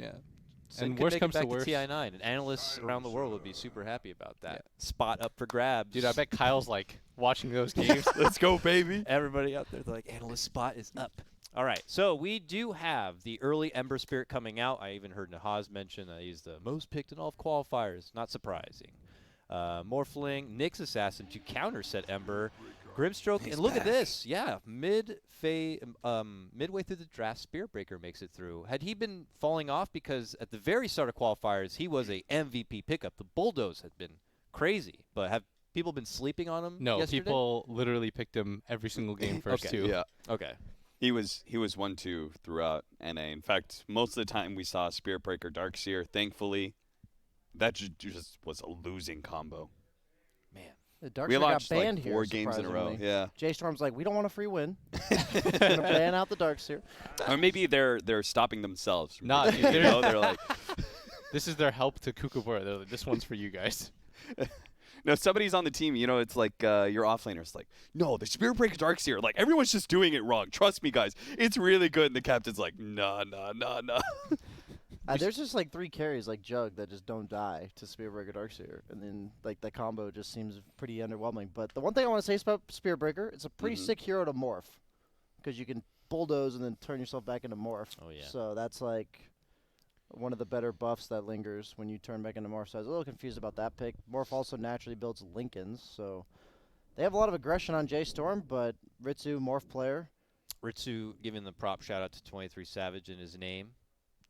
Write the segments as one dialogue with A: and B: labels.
A: Yeah.
B: So
A: And
B: could
A: worst
B: make
A: comes
B: it
A: to
B: back
A: worst.
B: TI9, and analysts around the world would be super happy about that. Spot up for grabs.
A: Dude, I bet Kyle's like watching those games. Let's go, baby.
B: Everybody out there, they're like, analyst spot is up. All right, so we do have the early Ember Spirit coming out. I even heard Nahaz mention that he's the most picked in all of qualifiers. Not surprising. Morphling, Nyx Assassin to counter set Ember. Grimstroke, and look at this. Yeah, midway through the draft, Spirit Breaker makes it through. Had he been falling off, because at the very start of qualifiers, he was a MVP pickup. The Bulldoze had been crazy, but have people been sleeping on him yesterday?
A: People literally picked him every single game first two.
C: Yeah.
B: Okay.
C: He was 1-2 throughout NA. In fact, most of the time we saw Spirit Breaker Darkseer. Thankfully, that just was a losing combo.
B: Man.
D: The Darkseer
C: We
D: got
C: launched
D: banned
C: like
D: here,
C: 4 games in a row.
D: surprisingly.
C: Yeah.
D: J.Storm's like, we don't want a free win. We're going to ban out the Darkseer.
C: Or maybe they're stopping themselves. From
A: Nah,
C: doing it, you know, they're like,
A: This is their help to Kookaburra. They're like, this one's for you guys.
C: no, somebody's on the team. You know, it's like your offlaner's like, no, the Spirit Breaker Darkseer. Like everyone's just doing it wrong. Trust me, guys, it's really good. And the captain's like, nah.
D: There's just like 3 carries like Jug that just don't die to Spirit Breaker Darkseer, and then like the combo just seems pretty underwhelming. But the one thing I want to say about Spirit Breaker, it's a pretty sick hero to morph, because you can bulldoze and then turn yourself back into morph.
B: Oh, yeah.
D: So that's like one of the better buffs that lingers when you turn back into morph. So I was a little confused about that pick. Morph also naturally builds Lincolns, so they have a lot of aggression on J.Storm, but Ritsu, morph player.
B: Ritsu giving the prop shout out to 23 Savage in his name.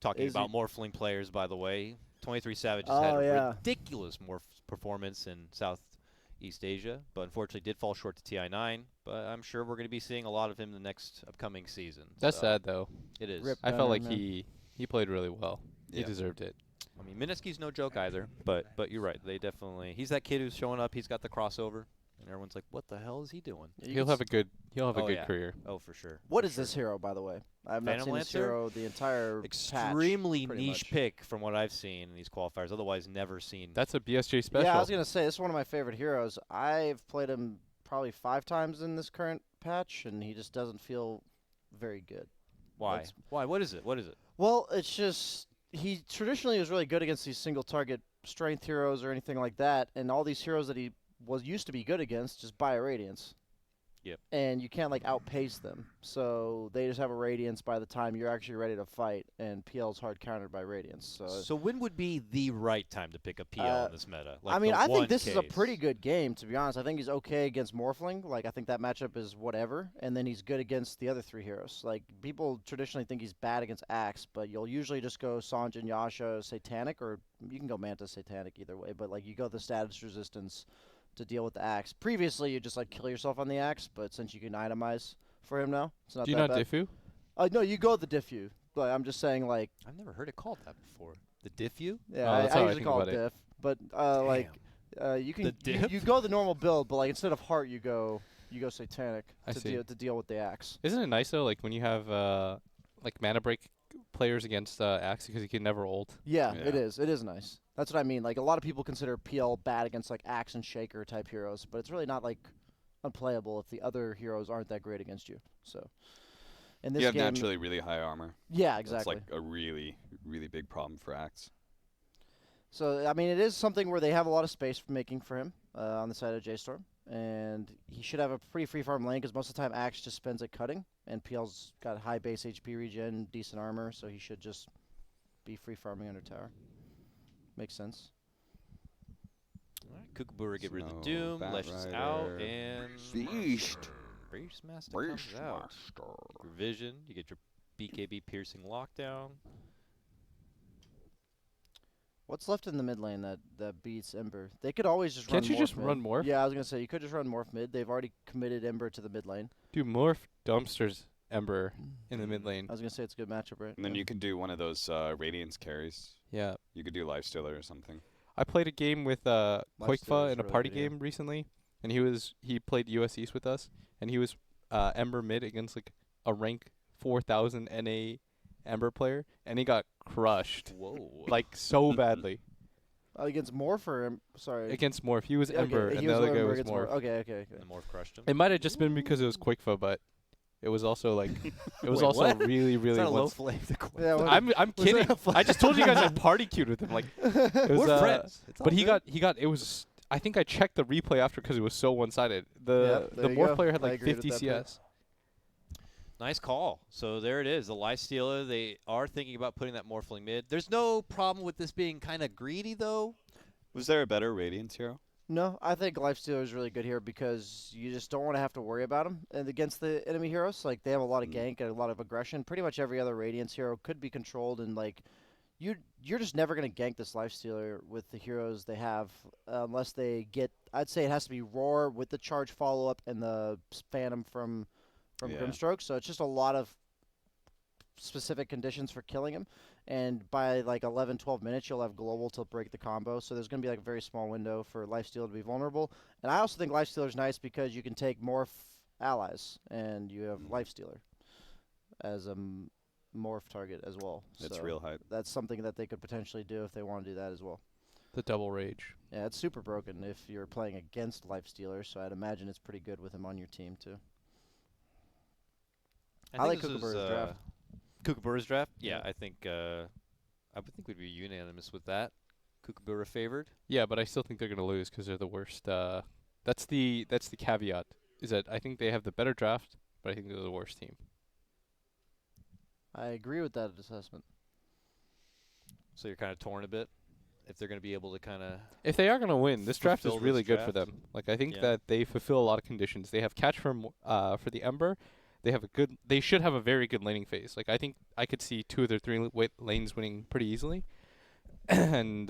B: Talking
D: Is
B: about
D: he-
B: morphling players, by the way. 23 Savage has had a ridiculous morph performance in Southeast Asia, but unfortunately did fall short to TI9. But I'm sure we're going to be seeing a lot of him the next upcoming season.
A: That's
B: so
A: sad, though.
B: It is.
D: Rip.
A: I felt like
D: man.
A: he played really well. He
C: Yeah.
A: deserved it.
B: I mean, Mineski's no joke either, but you're right. They definitely. He's that kid who's showing up. He's got the crossover, and everyone's like, "What the hell is he doing?"
A: He'll have a good
B: Oh,
A: good
B: yeah.
A: career.
B: Oh, for sure.
D: What is this hero, by the way? I've not
B: Phantom
D: seen this
B: Lancer?
D: hero the entire
B: Extremely
D: patch, pretty
B: niche
D: much.
B: pick from what I've seen in these qualifiers. Otherwise, never seen.
A: That's a BSJ special.
D: Yeah, I was going to say, this is one of my favorite heroes. I've played him probably 5 times in this current patch, and he just doesn't feel very good.
B: Why?
D: That's-
B: Why? What is it? What is it?
D: Well, it's just, he traditionally was really good against these single target strength heroes or anything like that, and all these heroes that he used to be good against just buy a Radiance.
B: Yep.
D: And you can't like outpace them, so they just have a Radiance by the time you're actually ready to fight, and PL's hard countered by Radiance.
B: So when would be the right time to pick a PL in this meta? Like
D: I mean,
B: the
D: I think
B: one
D: this is a
B: case?
D: pretty good game, to be honest. I think he's okay against Morphling. Like, I think that matchup is whatever, and then he's good against the other 3 heroes. Like, people traditionally think he's bad against Axe, but you'll usually just go Sanjin, Yasha, Satanic, or you can go Manta, Satanic either way, but like you go the status resistance to deal with the Axe. Previously, you just like kill yourself on the Axe, but since you can itemize for him now, it's not
A: Do you
D: that
A: not
D: bad.
A: Diffu?
D: No, you go the Diffu. But I'm just saying, like,
B: I've never heard it called that before. The Diffu?
D: yeah,
A: Oh, that's
D: I
A: how I
D: usually
A: think
D: call
A: about
D: it
A: it.
D: Diff. But like, you can
B: The dip?
D: you go the normal build, but like instead of Heart, you go Satanic
A: I see.
D: to deal with the Axe.
A: Isn't it nice though? Like when you have like mana break players against Axe because you can never ult.
D: Yeah,
C: Yeah.
D: it is. It is nice. That's what I mean. Like a lot of people consider PL bad against like Axe and Shaker type heroes, but it's really not like unplayable if the other heroes aren't that great against you. So in this
C: you have
D: game,
C: naturally really high armor.
D: yeah, exactly.
C: That's like a really, really big problem for Axe.
D: So I mean, it is something where they have a lot of space for making for him on the side of J.Storm, and he should have a pretty free farm lane because most of the time Axe just spends it cutting, and PL's got high base HP regen, decent armor, so he should just be free farming under tower. Makes sense.
B: All right, Kookaburra get rid of the
C: Snow,
B: Doom,
C: Bat
B: Lashes out,
C: Rider,
B: and
C: Beast.
B: Beastmaster comes out. Revision, you get your BKB piercing lockdown.
D: What's left in the mid lane that beats Ember? They could always just
A: Can't
D: run
A: you
D: Morph
A: just
D: mid.
A: run Morph?
D: Yeah, I was going to say, you could just run Morph mid. They've already committed Ember to the mid lane.
A: Dude, Morph dumpsters Ember in the mid lane.
D: I was going to say it's a good matchup, right?
C: And then
D: Yeah.
C: you could do one of those Radiance carries.
A: Yeah.
C: You could do Lifestealer or something.
A: I played a game with
D: Lifestealer
A: Quakefa
D: is
A: in a
D: really
A: party
D: good, yeah.
A: game recently, and he played US East with us, and he was Ember mid against like a rank 4000 NA Ember player, and he got crushed
B: Whoa.
A: like so badly
D: Against Morph or sorry.
A: against Morph. He was
D: Okay,
A: Ember,
D: he
A: and the other guy
D: Ember
A: was
D: against
A: Morph.
D: Okay.
B: And the Morph crushed him.
A: It might have just been because it was Quakefa, but It was also like, it was
B: Wait,
A: also
B: what?
A: really,
B: Is
A: really.
B: that a low
A: once-
B: flame?
D: Yeah, what-
A: I'm
D: was
A: kidding.
D: that a
A: I just told you guys I party queued with him. Like, it was,
B: We're friends. It's all
A: but he
B: good.
A: got. It was. I think I checked the replay after because it was so one-sided.
D: Yep,
A: The
D: there you
A: Morph
D: go.
A: player had
D: I
A: like
D: agreed
A: 50
D: at that point.
A: CS.
B: Nice call. So there it is. The Lifestealer, they are thinking about putting that Morphling mid. There's no problem with this being kind of greedy, though.
C: Was there a better Radiance hero?
D: No, I think Lifestealer is really good here because you just don't want to have to worry about him and against the enemy heroes. Like they have a lot of gank and a lot of aggression. Pretty much every other Radiance hero could be controlled, and like you're just never gonna gank this Lifestealer with the heroes they have unless they get. I'd say it has to be Roar with the charge follow up and the Phantom from
C: Yeah.
D: Grimstroke. So it's just a lot of specific conditions for killing him. And by like 11, 12 minutes, you'll have global to break the combo. So there's going to be like a very small window for Lifestealer to be vulnerable. And I also think Lifestealer's nice because you can take Morph allies, and you have Lifestealer as a Morph target as well.
C: That's
D: So
C: real hype.
D: that's something that they could potentially do if they want to do that as well.
A: The double rage.
D: Yeah, it's super broken if you're playing against Lifestealer, so I'd imagine it's pretty good with him on your team too. I like
B: this is,
D: Kookaburra's draft.
B: Kookaburra's draft? Yeah,
D: Yeah.
B: I think I would think we'd be unanimous with that. Kookaburra favored.
A: Yeah, but I still think they're gonna lose because they're the worst. That's the caveat. Is that I think they have the better draft, but I think they're the worst team.
D: I agree with that assessment.
B: So you're kind of torn a bit if they're going to be able to kind of.
A: If they are gonna win, this draft is
B: Fulfill
A: really
B: this
A: good for
B: draft?
A: them. Like I think
B: Yeah.
A: that they fulfill a lot of conditions. They have catch for the Ember. They have a good. They should have a very good laning phase. Like I think I could see 2 of their 3 lanes winning pretty easily. And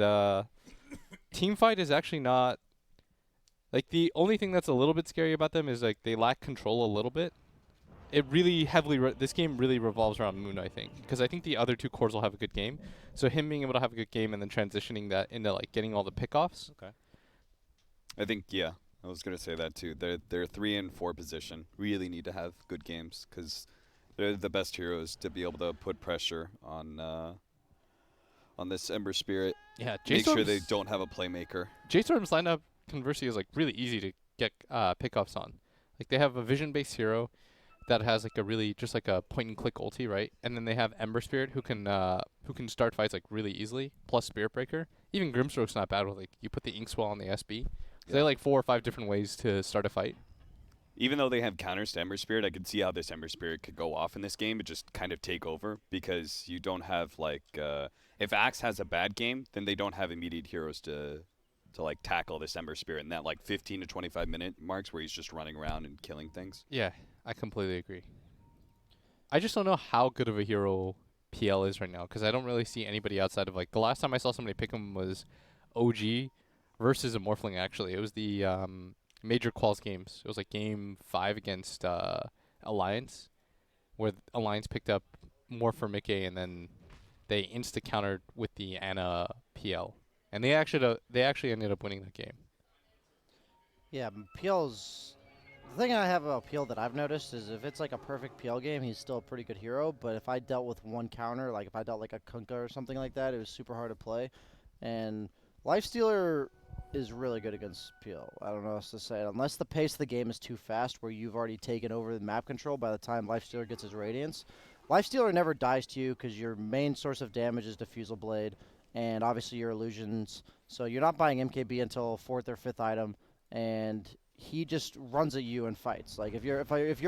A: team fight is actually not. Like the only thing that's a little bit scary about them is like they lack control a little bit. It really heavily this game really revolves around Moon, I think, because I think the other 2 cores will have a good game. So him being able to have a good game and then transitioning that into like getting all the pickoffs.
B: Okay.
C: I think, yeah, I was going to say that too. They're 3 and 4 position. Really need to have good games because they're the best heroes to be able to put pressure on this Ember Spirit.
A: Yeah,
C: Make sure they don't have a playmaker.
A: J.Storm's lineup conversely is like really easy to get pickoffs on. Like they have a vision-based hero that has like a really just like a point-and-click ulti, right? And then they have Ember Spirit who can start fights like really easily. Plus Spirit Breaker. Even Grimstroke's not bad with like you put the Inkswell on the SB. They have like 4 or 5 different ways to start a fight.
C: Even though they have counters to Ember Spirit, I could see how this Ember Spirit could go off in this game and just kind of take over because you don't have like if Axe has a bad game, then they don't have immediate heroes to like tackle this Ember Spirit in that like 15 to 25 minute marks where he's just running around and killing things.
A: Yeah, I completely agree. I just don't know how good of a hero PL is right now because I don't really see anybody outside of like the last time I saw somebody pick him was OG versus a Morphling. Actually, it was the major quals games. It was like game 5 against Alliance, where Alliance picked up more for Mickey and then they insta countered with the Ana PL, and they actually ended up winning the game.
D: Yeah, PL's. The thing I have about PL that I've noticed is if it's like a perfect PL game, he's still a pretty good hero. But if I dealt with one counter, like if I dealt like a Kunkka or something like that, it was super hard to play. And Lifestealer is really good against PL. I don't know what else to say. Unless the pace of the game is too fast where you've already taken over the map control by the time Lifestealer gets his Radiance. Lifestealer never dies to you because your main source of damage is Diffusal Blade and obviously your illusions. So you're not buying MKB until 4th or 5th item, and he just runs at you and fights. Like if you're a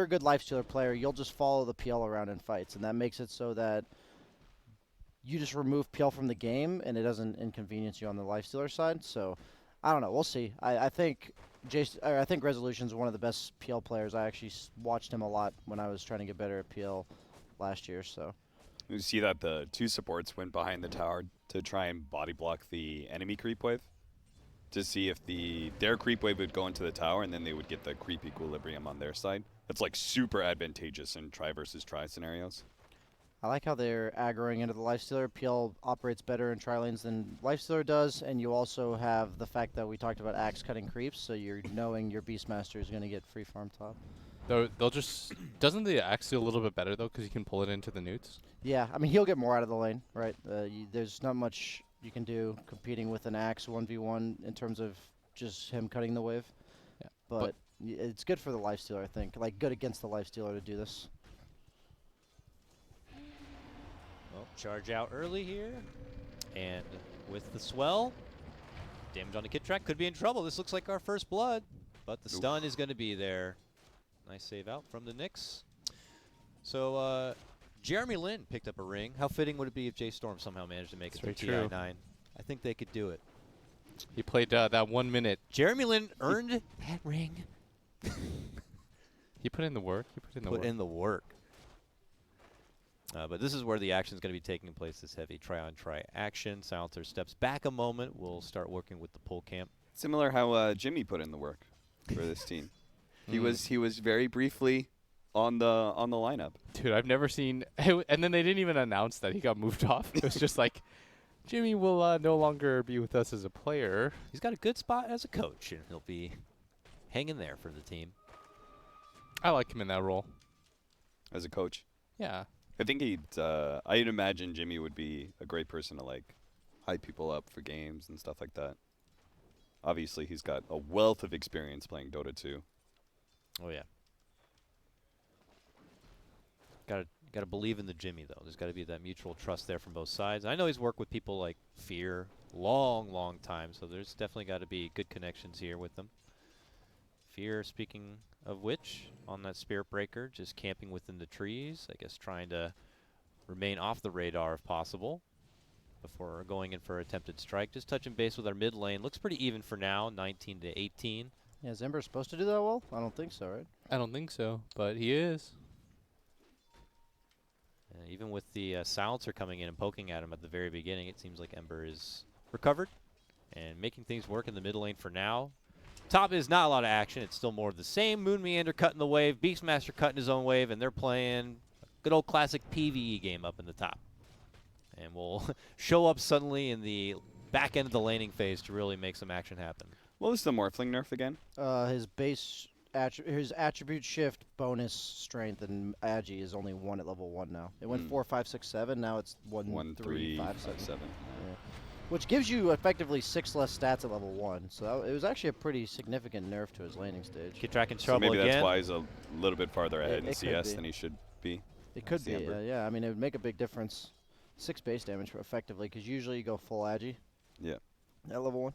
D: good Lifestealer player, you'll just follow the PL around in fights, and that makes it so that you just remove PL from the game and it doesn't inconvenience you on the Lifestealer side. So I don't know. We'll see. I think I think Resolution's one of the best PL players. I actually watched him a lot when I was trying to get better at PL last year. So
C: You see that the 2 supports went behind the tower to try and body block the enemy creep wave to see if their creep wave would go into the tower and then they would get the creep equilibrium on their side. That's like super advantageous in try versus try scenarios.
D: I like how they're aggroing into the Lifestealer. PL operates better in tri lanes than Lifestealer does, and you also have the fact that we talked about Axe cutting creeps, so you're knowing your Beastmaster is going to get free farm top.
A: They'll just doesn't the Axe do a little bit better though because you can pull it into the newts.
D: Yeah, I mean he'll get more out of the lane, right? There's not much you can do competing with an Axe 1v1 in terms of just him cutting the wave.
A: Yeah,
D: But it's good for the lifestealer, I think. Like, good against the lifestealer to do this.
B: Well, charge out early here. And with the swell, damage on the Kid Track could be in trouble. This looks like our first blood, but the stun is going to be there. Nice save out from the Knicks. So, Jeremy Lin picked up a ring. How fitting would it be if J.Storm somehow managed to make it through TI9? I think they could do it.
A: He played that 1 minute.
B: Jeremy Lin earned that ring.
A: He put in the work. He put in the work.
B: Put in the work. But this is where the action is going to be taking place, this heavy try-on-try action. Silencer steps back a moment. We'll start working with the pull camp.
C: Similar how Jimmy put in the work for this team. He was very briefly on the lineup.
A: Dude, I've never seen. And then they didn't even announce that he got moved off. It was just like, Jimmy will no longer be with us as a player.
B: He's got a good spot as a coach, and he'll be hanging there for the team.
A: I like him in that role.
C: As a coach.
A: Yeah.
C: I think I'd imagine Jimmy would be a great person to like hype people up for games and stuff like that. Obviously, he's got a wealth of experience playing Dota 2.
B: Oh yeah. Got to believe in the Jimmy though. There's got to be that mutual trust there from both sides. I know he's worked with people like Fear long time, so there's definitely got to be good connections here with them. Fear, speaking of which, on that Spirit Breaker, just camping within the trees, I guess trying to remain off the radar if possible before going in for attempted strike. Just touching base with our mid lane. Looks pretty even for now, 19 to 18.
D: Yeah, is Ember supposed to do that well? I don't think so, right?
A: I don't think so, but he is.
B: Even with the silencer coming in and poking at him at the very beginning, it seems like Ember is recovered and making things work in the mid lane for now. Top is not a lot of action. It's still more of the same. Moon Meander cutting the wave, Beastmaster cutting his own wave, and they're playing a good old classic PvE game up in the top. And we'll show up suddenly in the back end of the laning phase to really make some action happen.
C: What was the Morphling nerf again?
D: His base, his attribute shift, bonus, strength, and agi is only 1 at level 1 now. It went 4, 5, 6, 7. Now it's 1, 3, 5, 7. Yeah. Which gives you effectively 6 less stats at level 1. So it was actually a pretty significant nerf to his laning stage.
B: Kid Track in
C: So
B: trouble
C: maybe
B: again.
C: that's why he's a little bit farther ahead in
D: It could
C: CS
D: be.
C: than he should be.
D: It could be,
C: Ember.
D: yeah. I mean, it would make a big difference. 6 base damage effectively, because usually you go full agi
C: Yeah.
D: at level 1.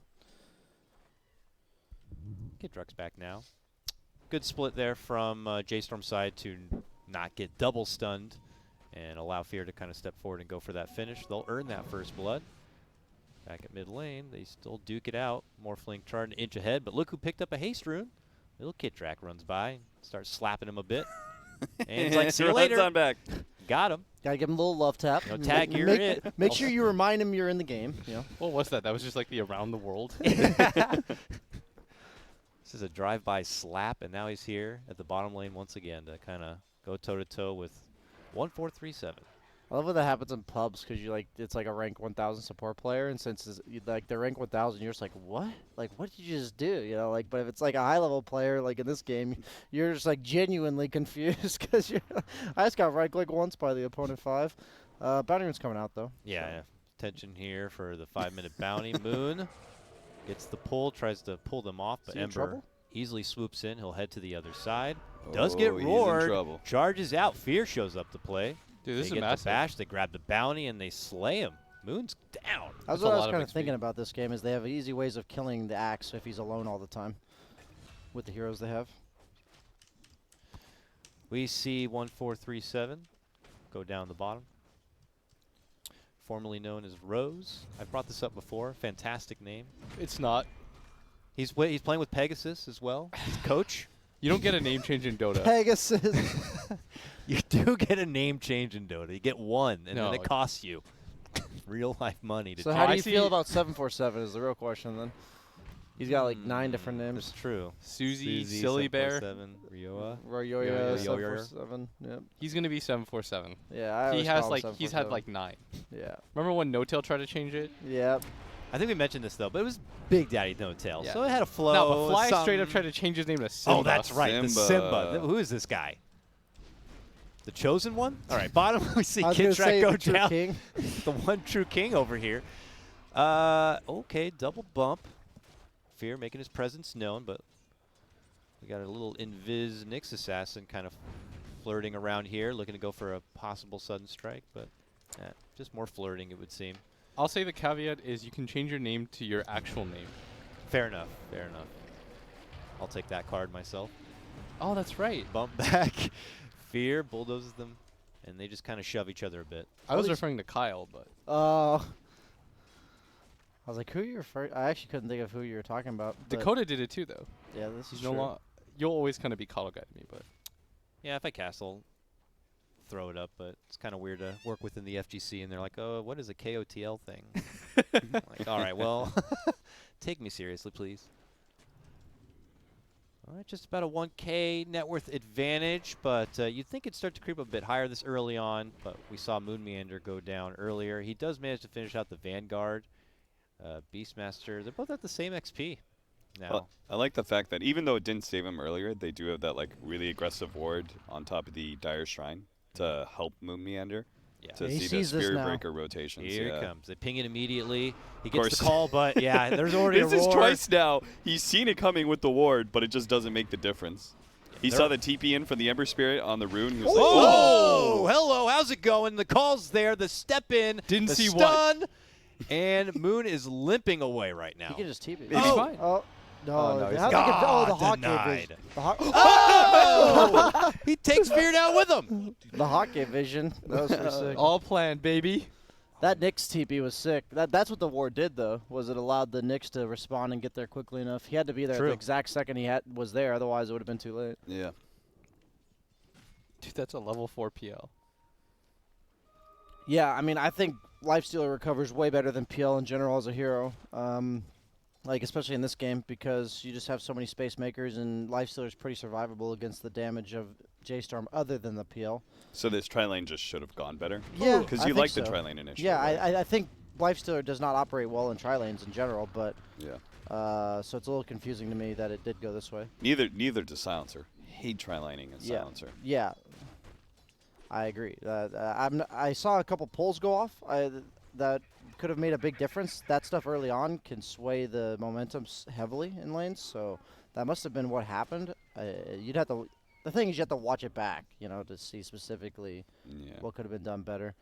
B: Kid Track's back now. Good split there from J.Storm's side to not get double stunned and allow Fear to kind of step forward and go for that finish. They'll earn that first blood. Back at mid lane, they still duke it out. Morphling charged an inch ahead, but look who picked up a haste rune. Little Kid Track runs by, starts slapping him a bit. And he's like, see you later.
C: On back.
B: Got him.
D: Gotta give him a little love tap.
B: You know, tag, you're it.
D: Make sure you remind him you're in the game. You know?
A: What was that? That was just like the around the world.
B: This is a drive-by slap, and now he's here at the bottom lane once again to kind of go toe-to-toe with 1-4-3-7.
D: I love when that happens in pubs because it's like a rank 1000 support player, and since like they're rank 1000, you're just like, what? Like, what did you just do? You know, like, but if it's like a high level player, like in this game, you're just like genuinely confused because I just got right click once by the opponent 5. Bounty Rune's coming out though.
B: Yeah, tension here for the 5-minute bounty. Moon gets the pull, tries to pull them off, but
D: Is he in
B: Ember
D: trouble?
B: easily swoops in. He'll head to the other side. Does get
C: he's in
B: roared.
C: trouble.
B: Charges out. Fear shows up to play.
A: Dude, this
B: They
A: is
B: get
A: massive.
B: the bash. They grab the bounty and they slay him. Moon's down.
D: That's
A: That's
D: what
A: a
D: I was
A: lot of
D: kind of
A: XP.
D: thinking about this game is they have easy ways of killing the axe if he's alone all the time with the heroes they have.
B: We see 1-4-3-7 go down the bottom. Formerly known as Rose. I've brought this up before. Fantastic name.
A: It's not.
B: He's playing with Pegasus as well. He's coach.
A: You don't get a name change in Dota.
D: Pegasus.
B: You do get a name change in Dota. You get one, and
A: No.
B: then it costs you real life money to
D: So
B: change.
D: how do
A: I
D: you
A: see-
D: feel about 747 is the real question then. He's got like 9 different
B: That's
D: names.
B: true.
A: Susie, Silly Bear.
B: 747, Ryoa.
D: Royoyo,
A: Yo-yo.
D: 747. Yep.
A: He's gonna be 747.
D: Yeah, I
A: He
D: always
A: has
D: call him
A: he's had
D: 747.
A: like 9.
D: Yeah.
A: Remember when No Tail tried to change it?
D: Yep.
B: I think we mentioned this though, but it was Big Daddy No Tail,
A: Yeah.
B: so it had a flow.
A: No, but Fly straight up
B: something.
A: tried to change his name to Simba.
B: Oh, that's right, the
C: Simba.
B: Simba. Who is this guy? The chosen one? All right, bottom we see
D: I was
B: Kid
D: gonna
B: Track
D: say
B: go
D: the True
B: down.
D: King.
B: The one true king over here. Okay, double bump. Fear making his presence known, but We got a little Invis Nyx Assassin kind of flirting around here, looking to go for a possible sudden strike, but just more flirting, it would seem.
A: I'll say the caveat is you can change your name to your actual name.
B: Fair enough, fair enough. I'll take that card myself.
A: Oh, that's right.
B: Bump back. Fear bulldozes them, and they just kind of shove each other a bit.
A: I was referring to Kyle, but
D: I was like, who are you referring? I actually couldn't think of who you were talking about.
A: Dakota did it too, though.
D: Yeah, this is
A: He's no
D: true.
A: longer. You'll always kind of be Kyle guy to me, but
B: Yeah, if I cast, I'll throw it up, but it's kind of weird to work within the FGC, and they're like, oh, what is a KOTL thing? Like, all right, well, take me seriously, please. All right, just about a 1K net worth advantage, but you'd think it'd start to creep a bit higher this early on, but we saw Moon Meander go down earlier. He does manage to finish out the Vanguard. Beastmaster, they're both at the same XP now.
C: Well, I like the fact that even though it didn't save him earlier, they do have that like really aggressive ward on top of the Dire Shrine to help Moon Meander.
B: Yeah.
C: To
D: Yeah, he
C: see the
D: sees this
C: Spirit
D: now.
C: Breaker rotations.
B: Here
C: yeah.
B: it comes. They ping it immediately. He
C: Of
B: gets
C: course.
B: the call, but yeah, there's already a
C: This
B: roar.
C: is twice now. He's seen it coming with the ward, but it just doesn't make the difference. He
B: They're-
C: saw the TP in from the Ember Spirit on the rune. He was
B: Oh,
C: like,
B: hello, how's it going? The call's there, the step in,
A: Didn't
B: the
A: see
B: stun, and Moon is limping away right now.
D: You can just TP.
C: It's
A: fine.
D: Oh. No,
A: Oh, no, he's
D: how'd
A: not.
D: they get- oh, the
B: God,
D: hot
B: denied.
D: vision. The hot,
B: Oh! He takes Fear down with him.
D: the hot vision. That was pretty sick.
A: all planned, baby.
D: That Nyx TP was sick. That's what the ward did, though, was it allowed the Nyx to respond and get there quickly enough. He had to be there at
B: True.
D: the exact second he was there, otherwise it would have been too late.
C: yeah.
A: Dude, that's a level 4 PL.
D: Yeah, I mean, I think Lifestealer recovers way better than PL in general as a hero. Like, especially in this game, because you just have so many space makers, and Lifestealer is pretty survivable against the damage of J.Storm other than the PL.
C: So this tri-lane just should have gone better.
D: Yeah,
C: Because
D: I
C: you
D: think
C: like the
D: so.
C: tri-lane initially.
D: Yeah,
C: right?
D: I think Lifestealer does not operate well in tri-lanes in general, but
C: Yeah.
D: so it's a little confusing to me that it did go this way.
C: Neither does Silencer. Hate tri-laning and
D: Yeah.
C: Silencer.
D: Yeah, I agree. I saw a couple polls go off that could have made a big difference. That stuff early on can sway the momentum heavily in lanes, so that must have been what happened. You'd have to. The thing is, you have to watch it back, to see specifically
C: Yeah.
D: what could have been done better.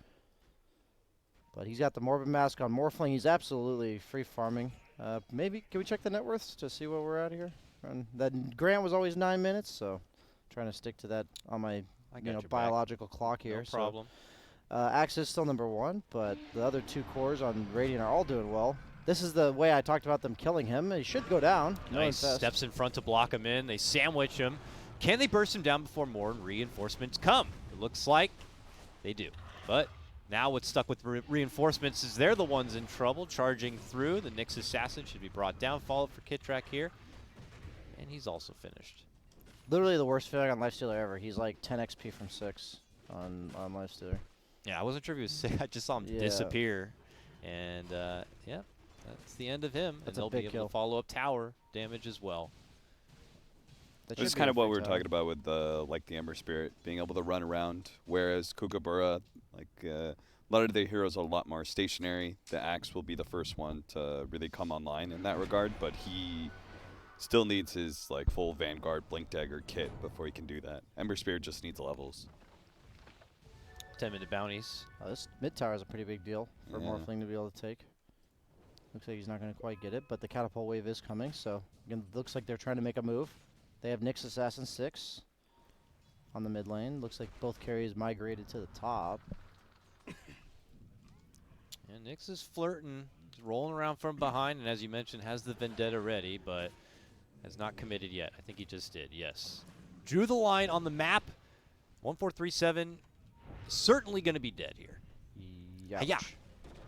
D: But he's got the Morbid Mask on Morphling. He's absolutely free farming. Maybe can we check the net worths to see where we're at here? And that Grant was always 9 minutes, so trying to stick to that on my
B: I got your back.
D: biological clock here.
B: No problem.
D: So, Axe is still number 1, but the other 2 cores on Radiant are all doing well. This is the way I talked about them killing him. He should go down. No
B: Nice.
D: infest.
B: Steps in front to block him in. They sandwich him. Can they burst him down before more reinforcements come? It looks like they do. But now what's stuck with reinforcements is they're the ones in trouble, charging through. The Nyx Assassin should be brought down. Followed for Kitrak here. And he's also finished.
D: Literally the worst feeling on Lifestealer ever. He's like 10 XP from 6 on Lifestealer.
B: Yeah, I wasn't sure if he was sick. I just saw him
D: Yeah.
B: disappear. And, yeah, that's the end of him.
D: That's
B: and
D: a
B: they'll be
D: big
B: able
D: kill.
B: to follow up tower damage as as well.
D: That
C: This is
D: should be
C: kind
D: a
C: of what
D: free
C: we were
D: tower.
C: talking about with the Ember Spirit being able to run around, whereas Kookaburra, a lot of the heroes are a lot more stationary. The Axe will be the first one to really come online in that regard, but he still needs his full Vanguard Blink Dagger kit before he can do that. Ember Spirit just needs levels.
B: 10-minute bounties.
D: This mid tower is a pretty big deal for
C: Yeah.
D: Morphling to be able to take. Looks like he's not going to quite get it, but the catapult wave is coming, so again, looks like they're trying to make a move. They have Nyx Assassin 6 on the mid lane. Looks like both carries migrated to the top.
B: And Nyx is flirting, he's rolling around from behind, and as you mentioned, has the Vendetta ready, but has not committed yet. I think he just did, yes. Drew the line on the map. 1437, certainly going to be dead here.
D: Yeah.
B: Hi-ya.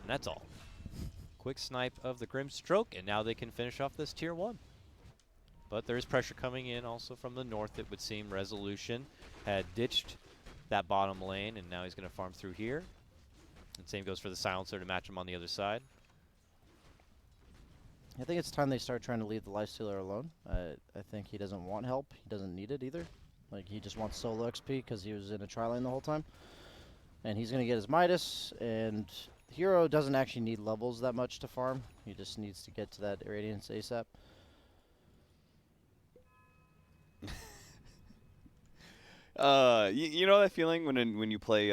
B: And that's all. Quick snipe of the Grim Stroke, and now they can finish off this tier 1. But there is pressure coming in also from the north, it would seem. Resolution had ditched that bottom lane, and now he's going to farm through here. And same goes for the Silencer to match him on the other side.
D: I think it's time they start trying to leave the Lifestealer alone. I think he doesn't want help. He doesn't need it either. He just wants solo XP because he was in a tri-lane the whole time. And he's going to get his Midas, and Hero doesn't actually need levels that much to farm. He just needs to get to that Radiance ASAP.
C: You know that feeling when you play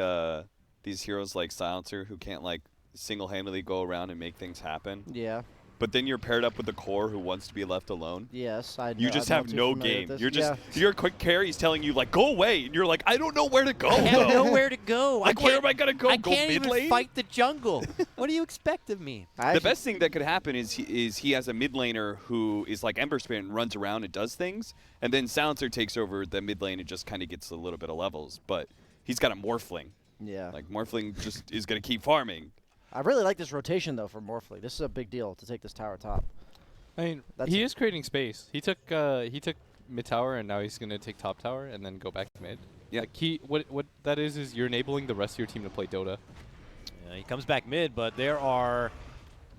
C: these heroes like Silencer who can't like single-handedly go around and make things happen,
D: Yeah.
C: but then you're paired up with the core who wants to be left alone.
D: Yes, I know.
C: You just
D: I'm
C: have
D: not too
C: no
D: familiar with
C: game.
D: this.
C: You're just
D: Yeah.
C: your quick carry's telling you like go away, and you're like I don't know where to go.
B: I have
C: though.
B: nowhere to go.
C: Like where am I gonna go?
B: I
C: Go
B: can't
C: mid
B: even
C: lane?
B: fight the jungle. What do you expect of me?
C: The best thing that could happen is he has a mid laner who is like Ember Spirit and runs around and does things, and then Silencer takes over the mid lane and just kind of gets a little bit of levels. But he's got a Morphling.
D: Yeah.
C: Like Morphling just is gonna keep farming.
D: I really like this rotation though for Morphling. This is a big deal to take this tower top.
A: I mean,
D: That's
A: he
D: it.
A: is creating space. He took mid tower, and now he's gonna take top tower and then go back to mid.
C: Yeah.
A: Like what that is you're enabling the rest of your team to play Dota.
B: Yeah, he comes back mid, but there are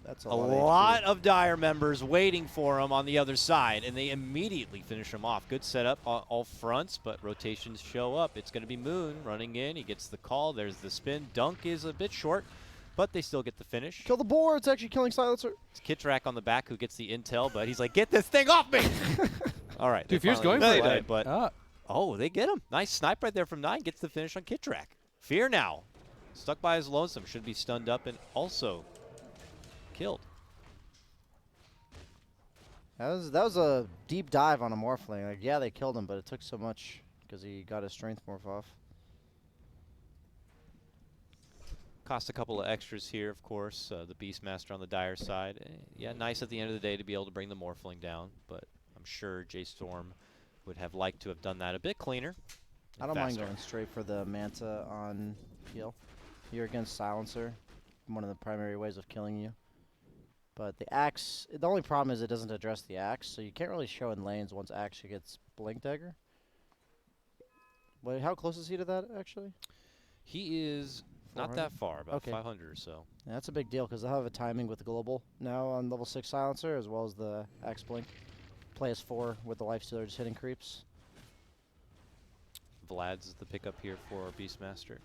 D: That's
B: a
D: a
B: lot of Dire members waiting for him on the other side, and they immediately finish him off. Good setup on all fronts, but rotations show up. It's going to be Moon running in. He gets the call. There's the spin. Dunk is a bit short, but they still get the finish.
D: Kill the board. It's actually killing Silencer.
B: It's Kitrak on the back who gets the intel, but he's like, get this thing off me! All right.
A: Dude,
B: they
A: Fear's
B: finally
A: going
C: for
B: replied,
C: it.
B: But
A: Ah,
B: oh, they get him. Nice snipe right there from 9. Gets the finish on Kitrak. Fear now. Stuck by his lonesome. Should be stunned up and also killed.
D: That was a deep dive on a Morphling. Like, yeah, they killed him, but it took so much because he got his strength morph off.
B: Cost a couple of extras here, of course. The Beastmaster on the Dire side. Yeah, nice at the end of the day to be able to bring the Morphling down, but I'm sure J.Storm would have liked to have done that a bit cleaner.
D: I
B: and
D: don't mind
B: faster.
D: going straight for the Manta on heal. You're against Silencer, one of the primary ways of killing you. But the Axe, the only problem is it doesn't address the Axe, so you can't really show in lanes once Axe gets Blink Dagger. Wait, how close is he to that, actually?
B: He is not
D: 400?
B: that far, about
D: Okay.
B: 500 or so.
D: Yeah, that's a big deal because they'll have a timing with the Global now on level 6 Silencer as well as the Axe Blink. Play as 4 with the Lifestealer just hitting creeps.
B: Vlad's the pickup here for our Beastmaster.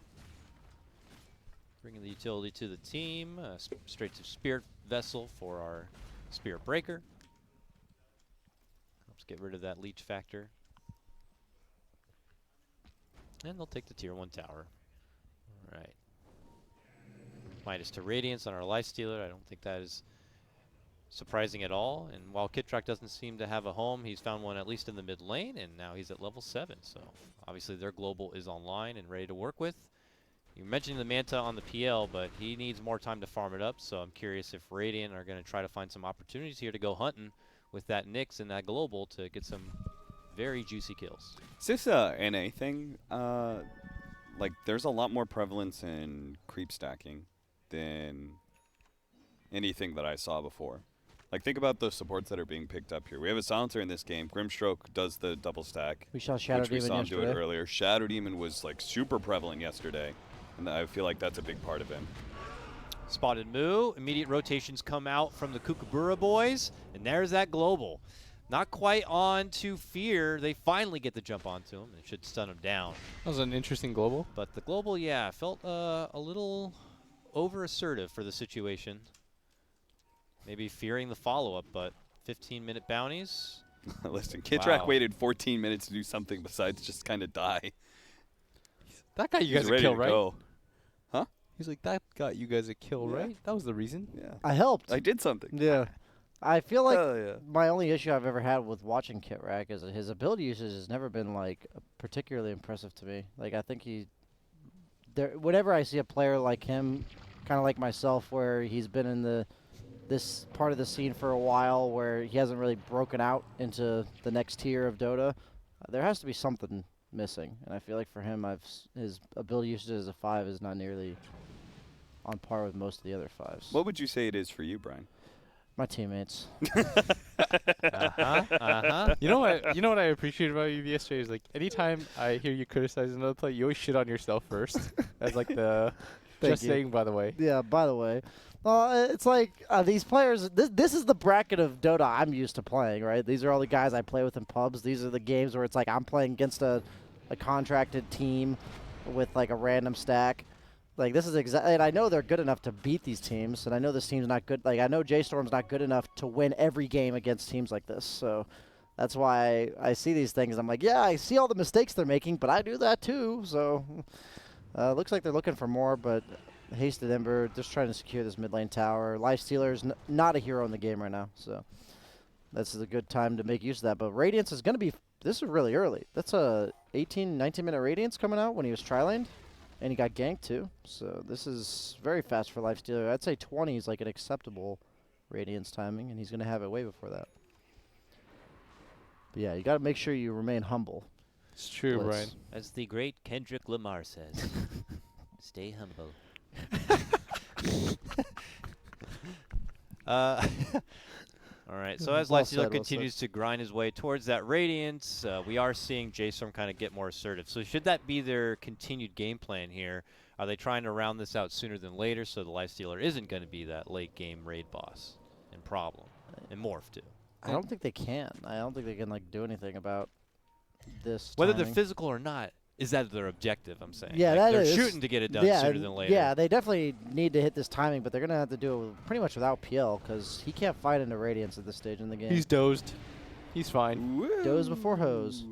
B: Bringing the utility to the team. Straight to Spirit Vessel for our Spirit Breaker. Helps get rid of that leech factor. And they'll take the tier 1 tower. Alright. Minus to Radiance on our Lifestealer. I don't think that is surprising at all. And while Kitrak doesn't seem to have a home, he's found one at least in the mid lane, and now he's at level 7. So obviously their global is online and ready to work with. You mentioned the Manta on the PL, but he needs more time to farm it up, so I'm curious if Radiant are going to try to find some opportunities here to go hunting with that Nyx and that global to get some very juicy kills.
C: Is this a NA thing? Like, there's a lot more prevalence in creep stacking than anything that I saw before. Like, think about the supports that are being picked up here. We have a Silencer in this game. Grimstroke does the double stack,
D: We saw Shadow
C: which we
D: Demon
C: saw him do it
D: yesterday.
C: earlier. Shadow Demon was, like, super prevalent yesterday, and I feel like that's a big part of him.
B: Spotted Moo. Immediate rotations come out from the Kookaburra boys, and there's that global. Not quite on to Fear. They finally get the jump onto him. It should stun him down.
A: that was an interesting global.
B: But the global, yeah, felt a little over-assertive for the situation. Maybe fearing the follow-up, but 15-minute bounties.
C: Listen, Kitrak
B: Wow.
C: waited 14 minutes to do something besides just kind of die.
A: That got you
C: He's
A: guys a
C: ready
A: kill,
C: to
A: right?
C: go.
A: He's like, that got you guys a kill,
C: Yeah.
A: right? That was the reason.
C: Yeah.
D: I helped.
C: I did something.
D: Yeah. I feel like
C: Oh, yeah.
D: my only issue I've ever had with watching Kitrak is that his ability usage has never been like particularly impressive to me. Like I think whenever I see a player like him, kind of like myself, where he's been in this part of the scene for a while, where he hasn't really broken out into the next tier of Dota, there has to be something missing. And I feel like for him, his ability usage as a 5 is not nearly on par with most of the other 5s.
C: What would you say it is for you, Brian?
D: My teammates.
A: You know what? You know what I appreciate about you yesterday is like anytime I hear you criticize another play, you always shit on yourself first. As like the
D: Thank
A: just
D: you.
A: saying, by the way.
D: Yeah, by the way. It's like these players, this is the bracket of Dota I'm used to playing, right? These are all the guys I play with in pubs. These are the games where it's like I'm playing against a contracted team with like a random stack. Like this is exactly, and I know they're good enough to beat these teams, and I know this team's not good. Like I know J.Storm's not good enough to win every game against teams like this. So That's why I see these things. I'm like, yeah, I see all the mistakes they're making, but I do that too. So looks like they're looking for more, but Hasted Ember just trying to secure this mid lane tower. Lifestealer's not a hero in the game right now, so this is a good time to make use of that. But Radiance is going to be, this is really early. That's a 18, 19-minute Radiance coming out when he was tri-laned, and he got ganked too. So this is very fast for Lifestealer. I'd say 20 is like an acceptable Radiance timing, and he's going to have it way before that. But yeah, you got to make sure you remain humble.
A: It's true,
D: Blitz.
A: Brian.
B: As the great Kendrick Lamar says, stay humble. All right, so as
D: Well
B: Lifestealer
D: said, well
B: continues to grind his way towards that Radiance, we are seeing J.Storm kind of get more assertive. So should that be their continued game plan here? Are they trying to round this out sooner than later so the Lifestealer isn't going to be that late game raid boss and problem and morph too?
D: I don't think they can. I don't think they can like do anything about this.
B: Whether they're
D: timing.
B: physical or not, is that their objective? I'm saying.
D: Yeah,
B: Like,
D: that
B: they're
D: is.
B: shooting to get it done sooner than later.
D: Yeah, they definitely need to hit this timing, but they're gonna have to do it pretty much without PL because he can't fight into Radiance at this stage in the game.
A: He's dozed. He's fine.
D: Doze before hose.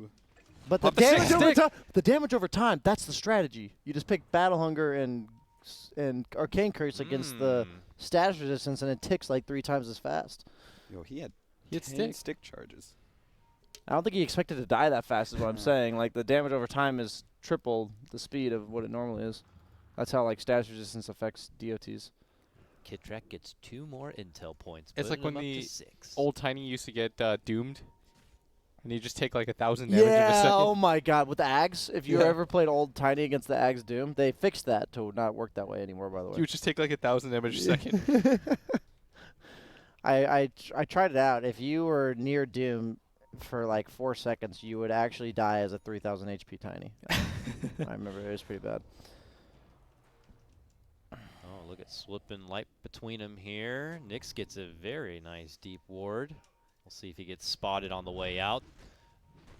D: But the
A: Pop the
D: damage over
A: stick.
D: time. The damage over time. That's the strategy. You just pick Battle Hunger and Arcane Curse against the status resistance, and it ticks like 3 times as fast.
C: Yo, he had
A: He had
C: 10
A: stick.
C: stick charges.
D: I don't think he expected to die that fast. Is what I'm saying. Like the damage over time is triple the speed of what it normally is. That's how like status resistance affects DOTs.
B: Kid Track gets 2 more intel points.
A: It's like
B: putting
A: when
B: him up
A: the
B: to 6.
A: Old Tiny used to get doomed, and you just take like 1,000 damage in a
D: Yeah,
A: second.
D: oh my god. With the Ags, if you
A: Yeah.
D: ever played Old Tiny against the Ags Doom, they fixed that to not work that way anymore, by the way.
A: You would just take like 1,000 damage a second.
D: I tried it out. If you were near Doom for like 4 seconds, you would actually die as a 3,000 HP Tiny. I remember it was pretty bad.
B: Oh, look at slipping light between them here. Nyx gets a very nice deep ward. We'll see if he gets spotted on the way out.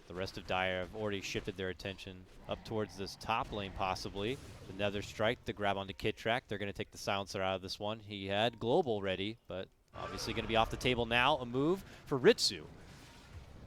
B: The rest of Dire have already shifted their attention up towards this top lane, possibly. The Nether Strike, the grab onto Kid Track. They're going to take the silencer out of this one. He had Global ready, but obviously going to be off the table now. A move for Ritsu.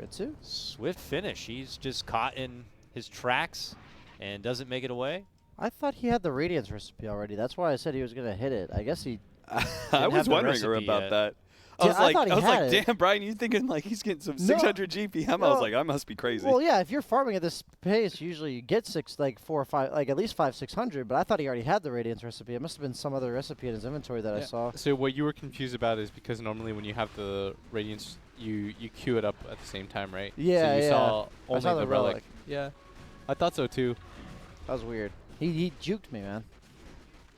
D: Ritsu?
B: Swift finish. He's just caught in his tracks and doesn't make it away.
D: I thought he had the Radiance recipe already. That's why I said he was going to hit it. I guess he...
C: I
B: have
C: was
B: the
C: wondering
B: recipe
C: about
B: yet.
C: that.
D: Yeah, I thought he had it.
C: Damn, Brian, you thinking like he's getting some
D: No.
C: 600 GPM? I
D: No.
C: was like, I must be crazy.
D: Well, yeah, if you're farming at this pace, usually you get 4 or 5, like at least 600, but I thought he already had the Radiance recipe. It must have been some other recipe in his inventory that I
A: Yeah.
D: saw.
A: So what you were confused about is because normally when you have the Radiance, you queue it up at the same time, right?
D: Yeah,
A: So you
D: yeah.
A: saw
D: I
A: only
D: saw
A: the
D: the
A: relic.
D: relic.
A: Yeah, I thought so too.
D: That was weird. He juked me, man.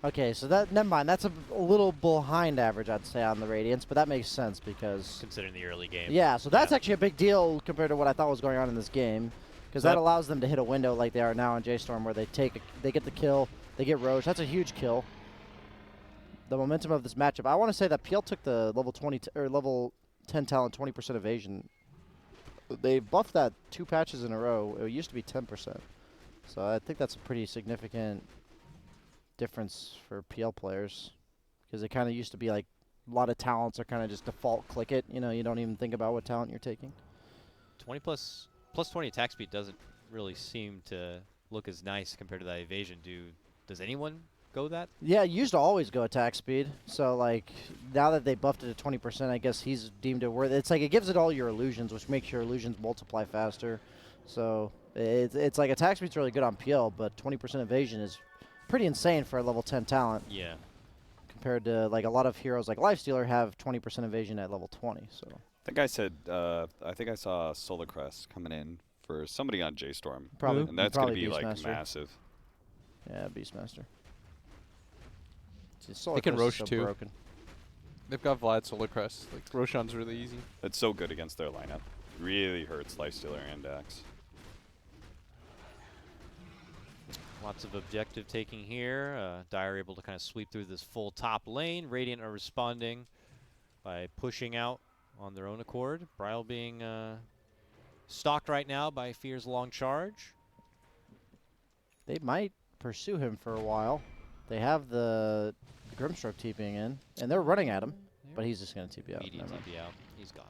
D: Okay, so that never mind. That's a little behind average, I'd say, on the Radiance, but that makes sense because
B: Considering the early game.
D: yeah. So that's
B: Yeah.
D: actually a big deal compared to what I thought was going on in this game, because
B: So
D: that
B: that-
D: allows them to hit a window like they are now in J.Storm, where they get the kill, they get Roche. That's a huge kill. The momentum of this matchup. I want to say that PL took the level 20 or level 10 talent 20% evasion. They buffed that 2 patches in a row. It used to be 10%. So I think that's a pretty significant difference for PL players, because it kind of used to be like a lot of talents are kind of just default click it. You know, you don't even think about what talent you're taking.
B: 20 plus 20 attack speed doesn't really seem to look as nice compared to that evasion. Does anyone go that?
D: Yeah, you used to always go attack speed. So like now that they buffed it to 20%, I guess he's deemed it worth. It's like it gives it all your illusions, which makes your illusions multiply faster. So it's like attack speed's really good on PL, but 20% evasion is pretty insane for a level 10 talent
B: Yeah.
D: compared to like a lot of heroes like Lifestealer have 20% evasion at level 20. So
C: I think I said, I think I saw Solar Crest coming in for somebody on J.Storm.
D: probably
C: And that's going to
D: probably
C: be like
D: Beastmaster.
C: massive.
D: Yeah, Beastmaster.
A: They can Roche
D: so
A: too.
D: broken.
A: They've got Vlad Solar Crest. Like Roshan's really easy.
C: It's so good against their lineup. Really hurts Lifestealer and Axe.
B: Lots of objective taking here. Dire able to kind of sweep through this full top lane. Radiant are responding by pushing out on their own accord. Bryle being stalked right now by Fear's long charge.
D: They might pursue him for a while. They have the Grimstroke TPing in, and they're running at him, but he's just going to TP out.
B: Immediate
D: Never mind.
B: TP out. He's gone.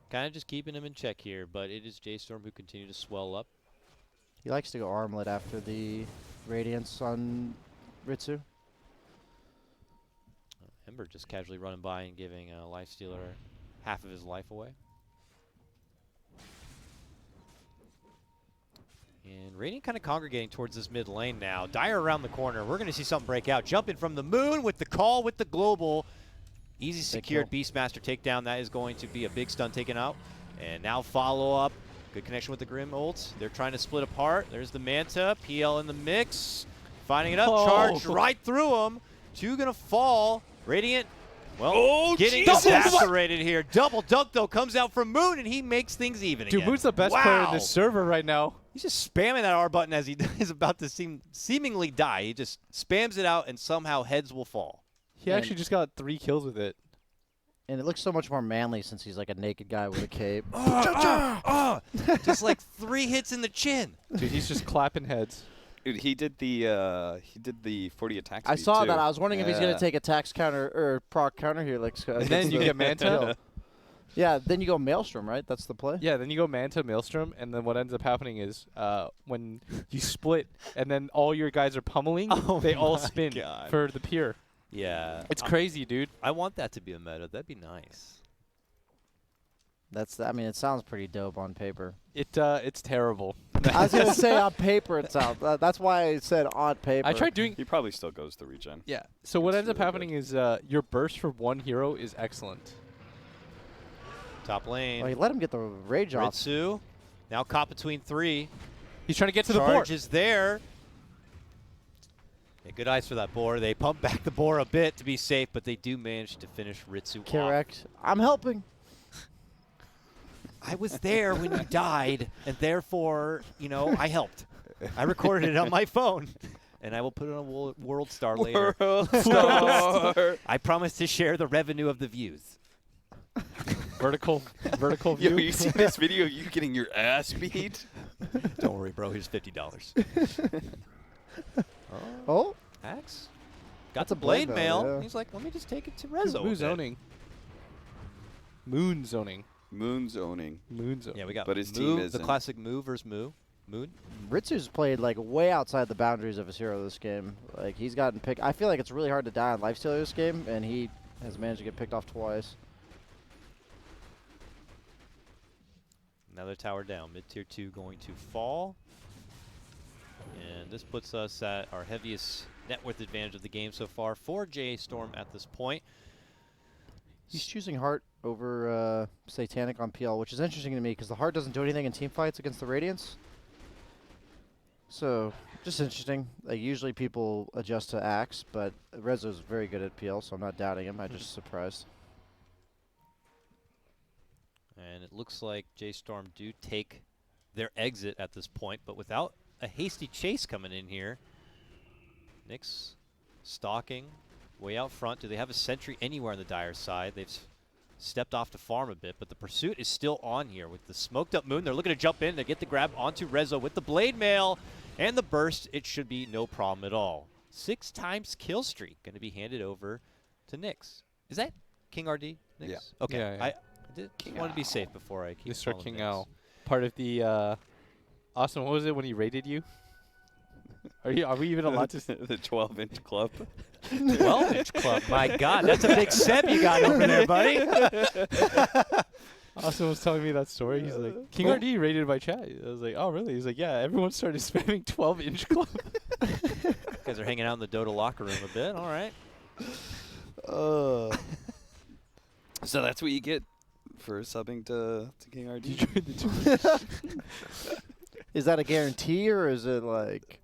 B: Kind of just keeping him in check here, but it is JStorm who continue to swell up.
D: He likes to go armlet after the Radiance on Ritsu.
B: Ember just casually running by and giving Lifestealer half of his life away. And Radiant kind of congregating towards this mid lane now. Dire around the corner. We're going to see something break out. Jumping from the moon with the call with the global. Easy secured Beastmaster takedown. That is going to be a big stun taken out. And now follow up. Good connection with the Grim ults. They're trying to split apart. There's the Manta. PL in the mix. Finding it up. Charged right through him. Two going to fall. Radiant, well, getting evaporated here. Double dunk, though, comes out from Moon, and he makes things even again.
A: Dude, Moon's the best player in this server right now.
B: He's just spamming that R button as he is about to seemingly die. He just spams it out, and somehow heads will fall.
A: He actually just got 3 kills with it.
D: And it looks so much more manly since he's like a naked guy with a cape.
B: Just like 3 hits in the chin.
A: Dude, he's just clapping heads.
C: Dude, he did the 40 attack speed
D: I saw
C: too.
D: that. I was wondering if he's going to take a tax counter or proc counter here. Like,
A: And then you get Manta.
D: Yeah, then you go Maelstrom, right? That's the play?
A: Yeah, then you go Manta, Maelstrom, and then what ends up happening is when you split and then all your guys are pummeling, they all spin for the pier.
B: Yeah.
A: It's crazy, dude.
B: I want that to be a meta. That'd be nice.
D: I mean, it sounds pretty dope on paper.
A: It's terrible.
D: I was going to say on paper it sounds. That's why I said on paper.
A: I tried doing.
C: He probably still goes the regen.
A: Yeah. So what
C: It's
A: ends up
C: really
A: happening is your burst for one hero is excellent.
B: Top lane.
D: Oh, you let him get the rage off.
B: Ritsu, now caught between 3.
A: He's trying to get to the board.
B: Charge is there. Yeah, good eyes for that boar. They pump back the boar a bit to be safe, but they do manage to finish Ritsu off.
D: Correct. I'm helping.
B: I was there when you died, and therefore, I helped. I recorded it on my phone, and I will put it on World Star later.
C: World Star.
B: I promise to share the revenue of the views.
A: Vertical
C: Yo,
A: view.
C: you see this video of you getting your ass beat?
B: Don't worry, bro. Here's $50.
D: Oh?
B: Axe? Got
D: That's
B: the
D: a blade
B: blade
D: mail,
B: mail.
D: yeah.
B: He's like, let me just take it to Rezo.
A: Moon zoning. Moon zoning.
C: Moon zoning.
A: Moon zoning.
B: Yeah, we got
C: But his
B: Moo,
C: team
B: the
C: isn't.
B: classic Moo versus Moon.
D: Ritsu's played like way outside the boundaries of his hero this game. Like he's gotten picked. I feel like it's really hard to die on Lifestealer this game, and he has managed to get picked off twice.
B: Another tower down. Mid-tier 2 going to fall. And this puts us at our heaviest net worth advantage of the game so far for J.Storm at this point.
D: He's choosing Heart over Satanic on PL, which is interesting to me because the Heart doesn't do anything in team fights against the Radiance. So, just interesting. Like, usually people adjust to Axe, but Rezo's very good at PL, so I'm not doubting him. I'm just surprised.
B: And it looks like J.Storm do take their exit at this point, but without a hasty chase coming in here. Nyx stalking way out front. Do they have a sentry anywhere on the Dire side? They've stepped off to farm a bit, but the pursuit is still on here with the smoked up Moon. They're looking to jump in. They get the grab onto Rezo with the blade mail and the burst. It should be no problem at all. 6 times kill streak going to be handed over to Nyx. Is that King RD? Nyx?
C: Yeah.
B: Okay.
A: Yeah, yeah.
B: I did want to be safe before I keep
A: Mr.
B: calling
A: King
B: Nyx.
A: Owl. Part of the Austin, what was it when he raided you? Are we even allowed to
C: the 12-inch club?
B: 12-inch club. My God, that's a big step you got over there, buddy.
A: Austin was telling me that story. He's like, King RD raided my chat. I was like, oh, really? He's like, yeah, everyone started spamming 12-inch club.
B: You guys are hanging out in the Dota locker room a bit. All right.
C: So that's what you get for subbing to King RD?
D: Is that a guarantee, or is it like,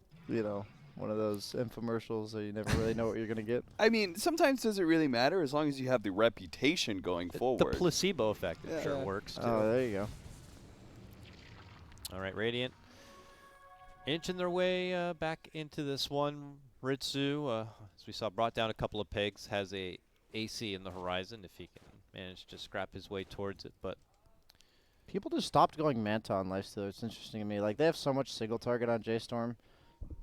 D: one of those infomercials that you never really know what you're going to get?
C: I mean, sometimes does it really matter as long as you have the reputation going
B: The
C: forward.
B: placebo effect, I'm sure
C: Yeah.
B: works, too.
D: Oh, there you go.
B: All right, Radiant inching their way back into this one. Ritsu, as we saw, brought down a couple of pegs, has a AC in the horizon if he can manage to scrap his way towards it, but
D: People just stopped going Manta on Lifestealer. It's interesting to me. Like, they have so much single target on J.Storm,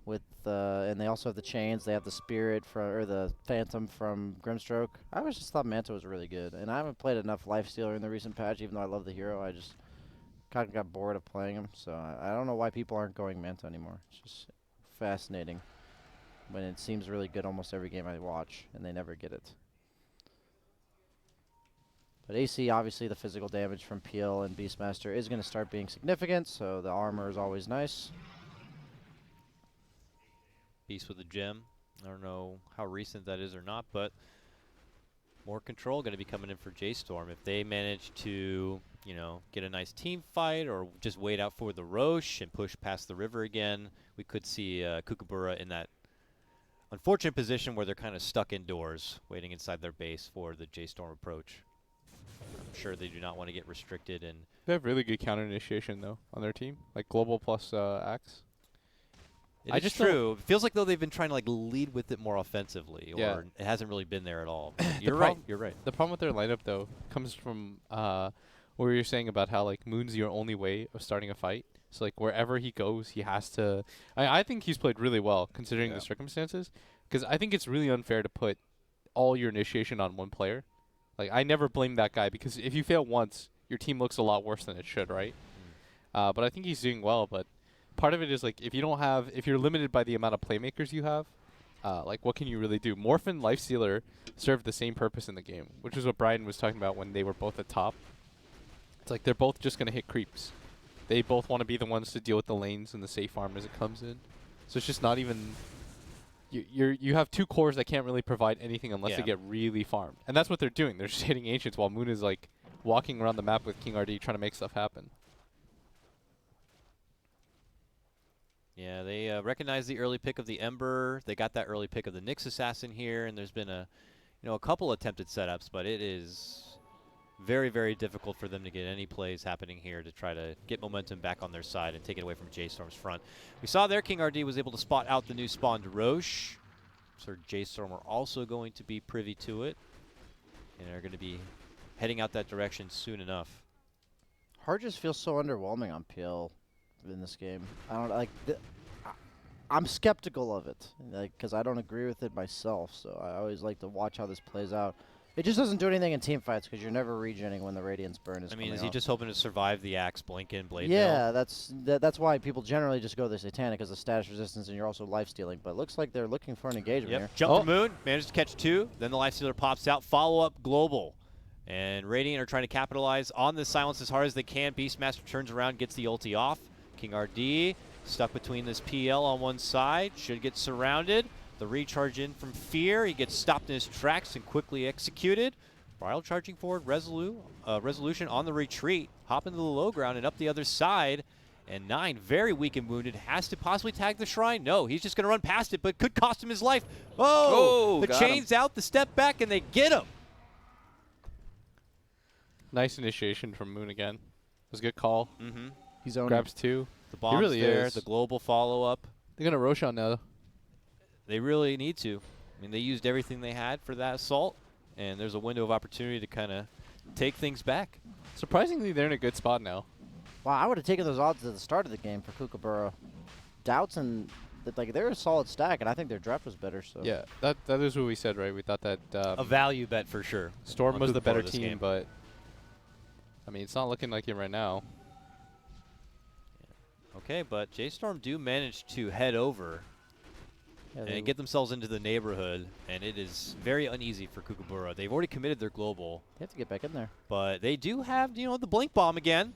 D: with and they also have the chains. They have the spirit or the phantom from Grimstroke. I always just thought Manta was really good, and I haven't played enough Lifestealer in the recent patch. Even though I love the hero, I just kind of got bored of playing him. So I don't know why people aren't going Manta anymore. It's just fascinating when it seems really good almost every game I watch, and they never get it. But AC, obviously, the physical damage from Peel and Beastmaster is going to start being significant, so the armor is always nice.
B: Beast with a gem. I don't know how recent that is or not, but more control going to be coming in for J.Storm. If they manage to, you know, get a nice team fight or just wait out for the Roche and push past the river again, we could see Kookaburra in that unfortunate position where they're kind of stuck indoors, waiting inside their base for the J.Storm approach. I'm sure they do not want to get restricted. And
A: They have really good counter initiation though on their team, like global plus Axe.
B: It is true. It feels like though they've been trying to like lead with it more offensively,
A: Yeah.
B: or it hasn't really been there at all. But
A: The
B: you're right.
A: problem-
B: You're right.
A: The problem with their lineup though comes from what you were saying about how like Moon's your only way of starting a fight. So like wherever he goes, he has to. I think he's played really well considering the circumstances. Because I think it's really unfair to put all your initiation on one player. Like I never blame that guy because if you fail once, your team looks a lot worse than it should, right? But I think he's doing well. But part of it is like if you're limited by the amount of playmakers you have, like what can you really do? Morph and Lifestealer serve the same purpose in the game, which is what Brian was talking about when they were both at top. It's like they're both just going to hit creeps. They both want to be the ones to deal with the lanes and the safe farm as it comes in. So it's just not even... You have two cores that can't really provide anything unless they get really farmed. And that's what they're doing. They're just hitting Ancients while Moon is like walking around the map with King RD trying to make stuff happen.
B: Yeah, they recognize the early pick of the Ember. They got that early pick of the Nyx Assassin here, and there's been a couple attempted setups, but it is very, very difficult for them to get any plays happening here to try to get momentum back on their side and take it away from J.Storm's front. We saw there King RD was able to spot out the new spawned Roche. So J.Storm are also going to be privy to it, and are going to be heading out that direction soon enough.
D: Hard just feels so underwhelming on PL in this game. I don't like. I'm skeptical of it, because I don't agree with it myself. So I always like to watch how this plays out. It just doesn't do anything in team fights because you're never regening when the Radiance burn is.
B: I mean,
D: coming
B: is he
D: off.
B: just hoping to survive the Axe Blink in Blade?
D: Yeah, that's why people generally just go the Satanic because of status resistance, and you're also life stealing. But it looks like they're looking for an engagement here.
B: Jump for Moon, managed to catch two. Then the Lifestealer pops out. Follow up global. And Radiant are trying to capitalize on this silence as hard as they can. Beastmaster turns around, gets the ulti off. King RD stuck between this PL on one side. Should get surrounded. The recharge in from Fear. He gets stopped in his tracks and quickly executed. Brile charging forward, Resolution on the retreat. Hop into the low ground and up the other side. And 9, very weak and wounded, has to possibly tag the Shrine. No, he's just going to run past it, but could cost him his life. Oh, the chain's out, the step back, and they get him.
A: Nice initiation from Moon again. It was a good call.
D: He's owning.
A: Grabs two.
B: The bomb's
A: really
B: there,
A: is.
B: the global follow-up.
A: They're going to Roshan now.
B: They really need to. I mean, they used everything they had for that assault, and there's a window of opportunity to kind of take things back.
A: Surprisingly, they're in a good spot now.
D: Wow, I would have taken those odds at the start of the game for Kookaburra. Doubts and they're a solid stack, and I think their draft was better. So
A: Yeah, that is what we said, right? We thought that
B: A value bet for sure.
A: Storm
B: on
A: was the better
B: Kookaburra this
A: team,
B: game.
A: but I mean, it's not looking like it right now.
B: Okay, but J.Storm do manage to head over and get themselves into the neighborhood, and it is very uneasy for Kookaburra. They've already committed their global,
D: They have to get back in there.
B: but they do have, the blink bomb again.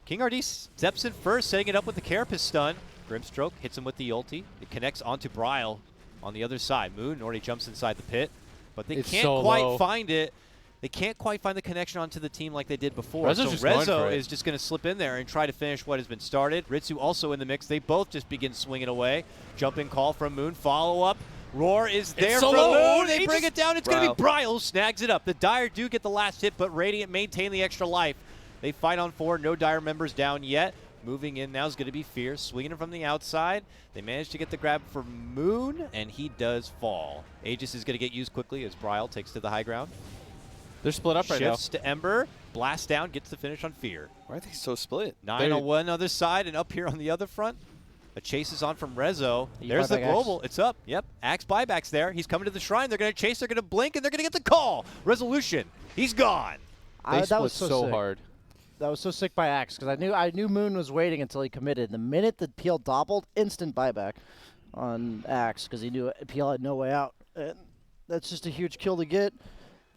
B: King RD steps in first, setting it up with the Carapace stun. Grimstroke hits him with the ulti. It connects onto Brile on the other side. Moon already jumps inside the pit, but they can't
A: so
B: quite
A: low.
B: find it. They can't quite find the connection onto the team like they did before.
A: Rezo's
B: So
A: just going for
B: Rezo
A: it.
B: is just going to slip in there and try to finish what has been started. Ritsu also in the mix. They both just begin swinging away. Jumping call from Moon. Follow up. Roar is there
A: so
B: from
A: low.
B: Moon. They
A: He
B: bring
A: just-
B: it down. It's going to be Brile who snags it up. The Dire do get the last hit, but Radiant maintain the extra life. They fight on 4. No Dire members down yet. Moving in now is going to be Fierce, swinging it from the outside. They manage to get the grab for Moon, and he does fall. Aegis is going to get used quickly as Brile takes to the high ground.
A: They're split up right now.
B: Shifts to Ember, blast down, gets the finish on Fear.
C: Why are they so split?
B: 9
A: They-
B: on one other side and up here on the other front. A chase is on from Rezo.
D: You
B: There's the
D: buyback Axe.
B: global. It's up. Yep. Axe buyback's there. He's coming to the shrine. They're going to chase. They're going to blink, and they're going to get the call. Resolution. He's gone.
A: They
D: that
A: split
D: was so sick.
A: hard.
D: That was so sick by Axe because I knew Moon was waiting until he committed. The minute the PL doppeled, instant buyback on Axe because he knew PL had no way out. And that's just a huge kill to get.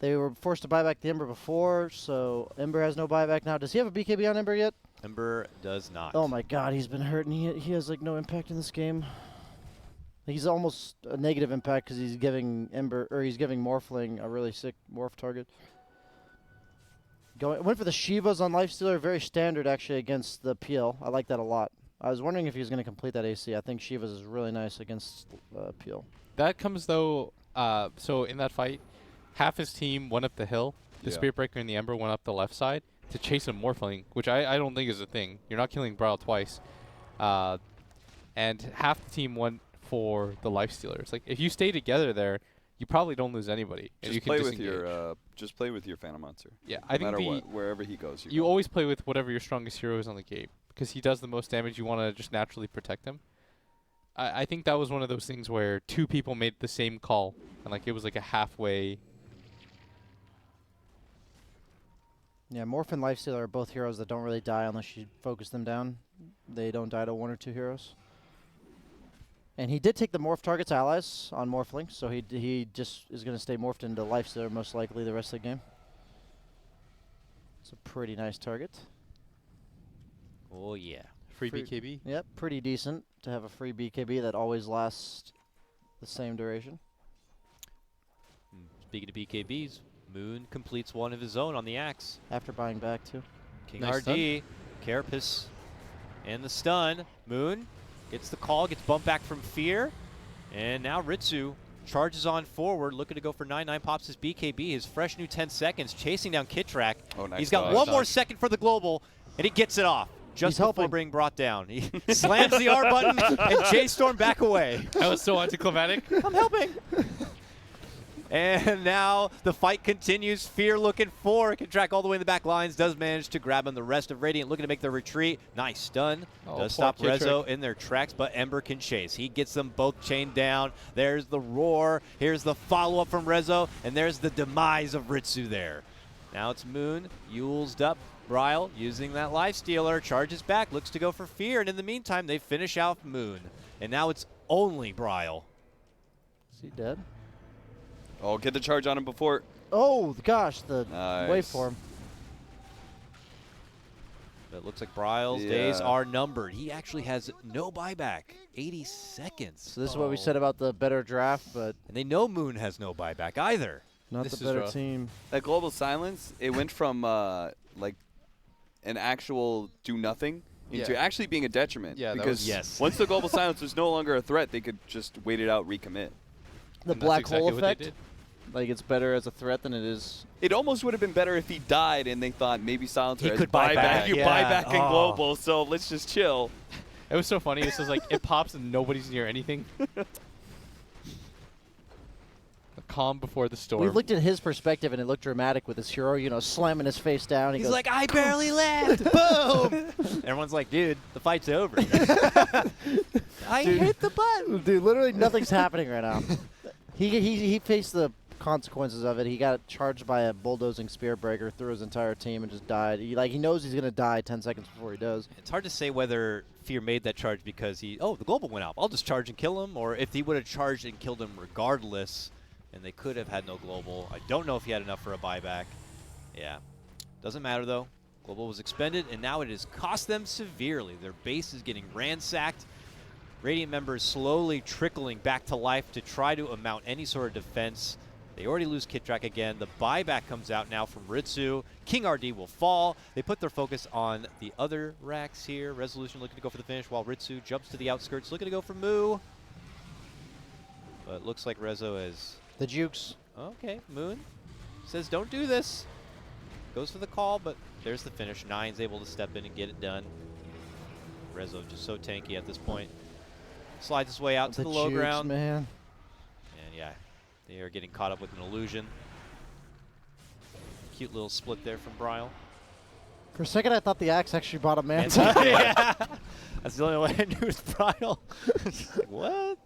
D: They were forced to buy back the Ember before, so Ember has no buyback now. Does he have a BKB on Ember yet?
B: Ember does not.
D: Oh my God, he's been hurt, and he has like no impact in this game. He's almost a negative impact because he's giving Morphling a really sick morph target. Went for the Shivas on Lifestealer, very standard actually against the PL. I like that a lot. I was wondering if he was going to complete that AC. I think Shivas is really nice against PL.
A: That comes though. So in that fight, half his team went up the hill. The
C: Yeah.
A: Spirit Breaker and the Ember went up the left side to chase a Morphling, which I don't think is a thing. You're not killing Brawl twice. And half the team went for the Lifestealer. It's like if you stay together there, you probably don't lose anybody. And you
C: Just
A: can
C: play with
A: disengage.
C: your just play with your Phantom Monster.
A: Yeah,
C: No
A: I think
C: matter
A: the
C: what, wherever he goes,
A: you
C: go.
A: always play with whatever your strongest hero is on the game because he does the most damage. You want to just naturally protect him. I think that was one of those things where two people made the same call and like it was like a halfway.
D: Yeah, Morph and Lifestealer are both heroes that don't really die unless you focus them down. They don't die to one or two heroes. And he did take the morph target's allies on Morphling, so he just is going to stay morphed into Lifestealer most likely the rest of the game. It's a pretty nice target.
B: Oh, yeah.
A: Free
D: Free-
A: BKB.
D: Yep, pretty decent to have a free BKB that always lasts the same duration.
B: Speaking of BKBs, Moon completes one of his own on the Axe.
D: After buying back too.
B: King
A: Nice
B: RD, Carapace, and the stun. Moon gets the call, gets bumped back from Fear. And now Ritsu charges on forward, looking to go for 9-9, pops his BKB, his fresh new 10 seconds, chasing down Kitrak.
C: Oh, nice
B: He's got
C: dodge.
B: one more
C: Dodge.
B: second for the global, and he gets it off. Just
D: He's
B: before
D: helping.
B: being brought down. He slams the R button, and J.Storm back away.
A: That was so anticlimactic.
B: I'm helping. And now the fight continues. Fear looking for Kitrak all the way in the back lines. Does manage to grab him. The rest of Radiant looking to make their retreat. Nice stun.
A: Oh,
B: Does
A: poor
B: stop
A: Kitrak.
B: Rezo in their tracks, but Ember can chase. He gets them both chained down. There's the roar. Here's the follow-up from Rezo. And there's the demise of Ritsu there. Now it's Moon. Yulesed up. Bryle using that Lifestealer. Charges back. Looks to go for Fear. And in the meantime, they finish out Moon. And now it's only Bryle.
D: Is he dead?
C: Oh, get the charge on him before.
D: Oh gosh, the
C: Nice.
D: waveform.
B: It looks like Bryle's days are numbered. He actually has no buyback. 80 seconds.
D: So this is what we said about the better draft, but
B: And they know Moon has no buyback either.
D: not
A: This
D: the
A: is
D: better
A: rough.
D: team.
C: That global silence, it went from like an actual do nothing into
A: Yeah.
C: actually being a detriment.
A: Yeah, that
C: because
A: was-
B: Yes.
C: once the global silence was no longer a threat, they could just wait it out, recommit.
D: The
A: And that's
D: black
A: exactly
D: hole
A: what they
D: effect.
A: did.
D: Like it's better as a threat than it is.
C: It almost would have been better if he died and they thought maybe silencer
B: He
C: has
B: could buy back,
C: You
B: yeah.
C: buy back in
B: Oh.
C: global, so let's just chill.
A: It was so funny. It's just like it pops and nobody's near anything. The calm before the storm.
D: We looked at his perspective and it looked dramatic with his hero, slamming his face down. He
B: He's
D: goes,
B: like, I barely left. Boom. Everyone's like, dude, the fight's over. I hit the button.
D: dude, literally nothing's happening right now. He faced the consequences of it. He got charged by a bulldozing spear breaker through his entire team and just died. He knows he's gonna die 10 seconds before he does.
B: It's hard to say whether Fear made that charge because the global went out. I'll just charge and kill him, or if he would have charged and killed him regardless, and they could have had no global. I don't know if he had enough for a buyback. Yeah. Doesn't matter, though. Global was expended, and now it has cost them severely. Their base is getting ransacked. Radiant members slowly trickling back to life to try to mount any sort of defense. They already lose Kitrak again. The buyback comes out now from Ritsu. King RD will fall. They put their focus on the other racks here. Resolution looking to go for the finish while Ritsu jumps to the outskirts, looking to go for Moo. But it looks like Rezo is...
D: The jukes.
B: Okay, Moon says don't do this. Goes for the call, but there's the finish. Nine's able to step in and get it done. Rezo just so tanky at this point. Slides his way out to the low
D: jukes,
B: ground.
D: man.
B: And yeah, they are getting caught up with an illusion. Cute little split there from Bryle.
D: For a second, I thought the axe actually brought a Manta.
B: Yeah. That's the only way I knew it was Bridal. Like, what?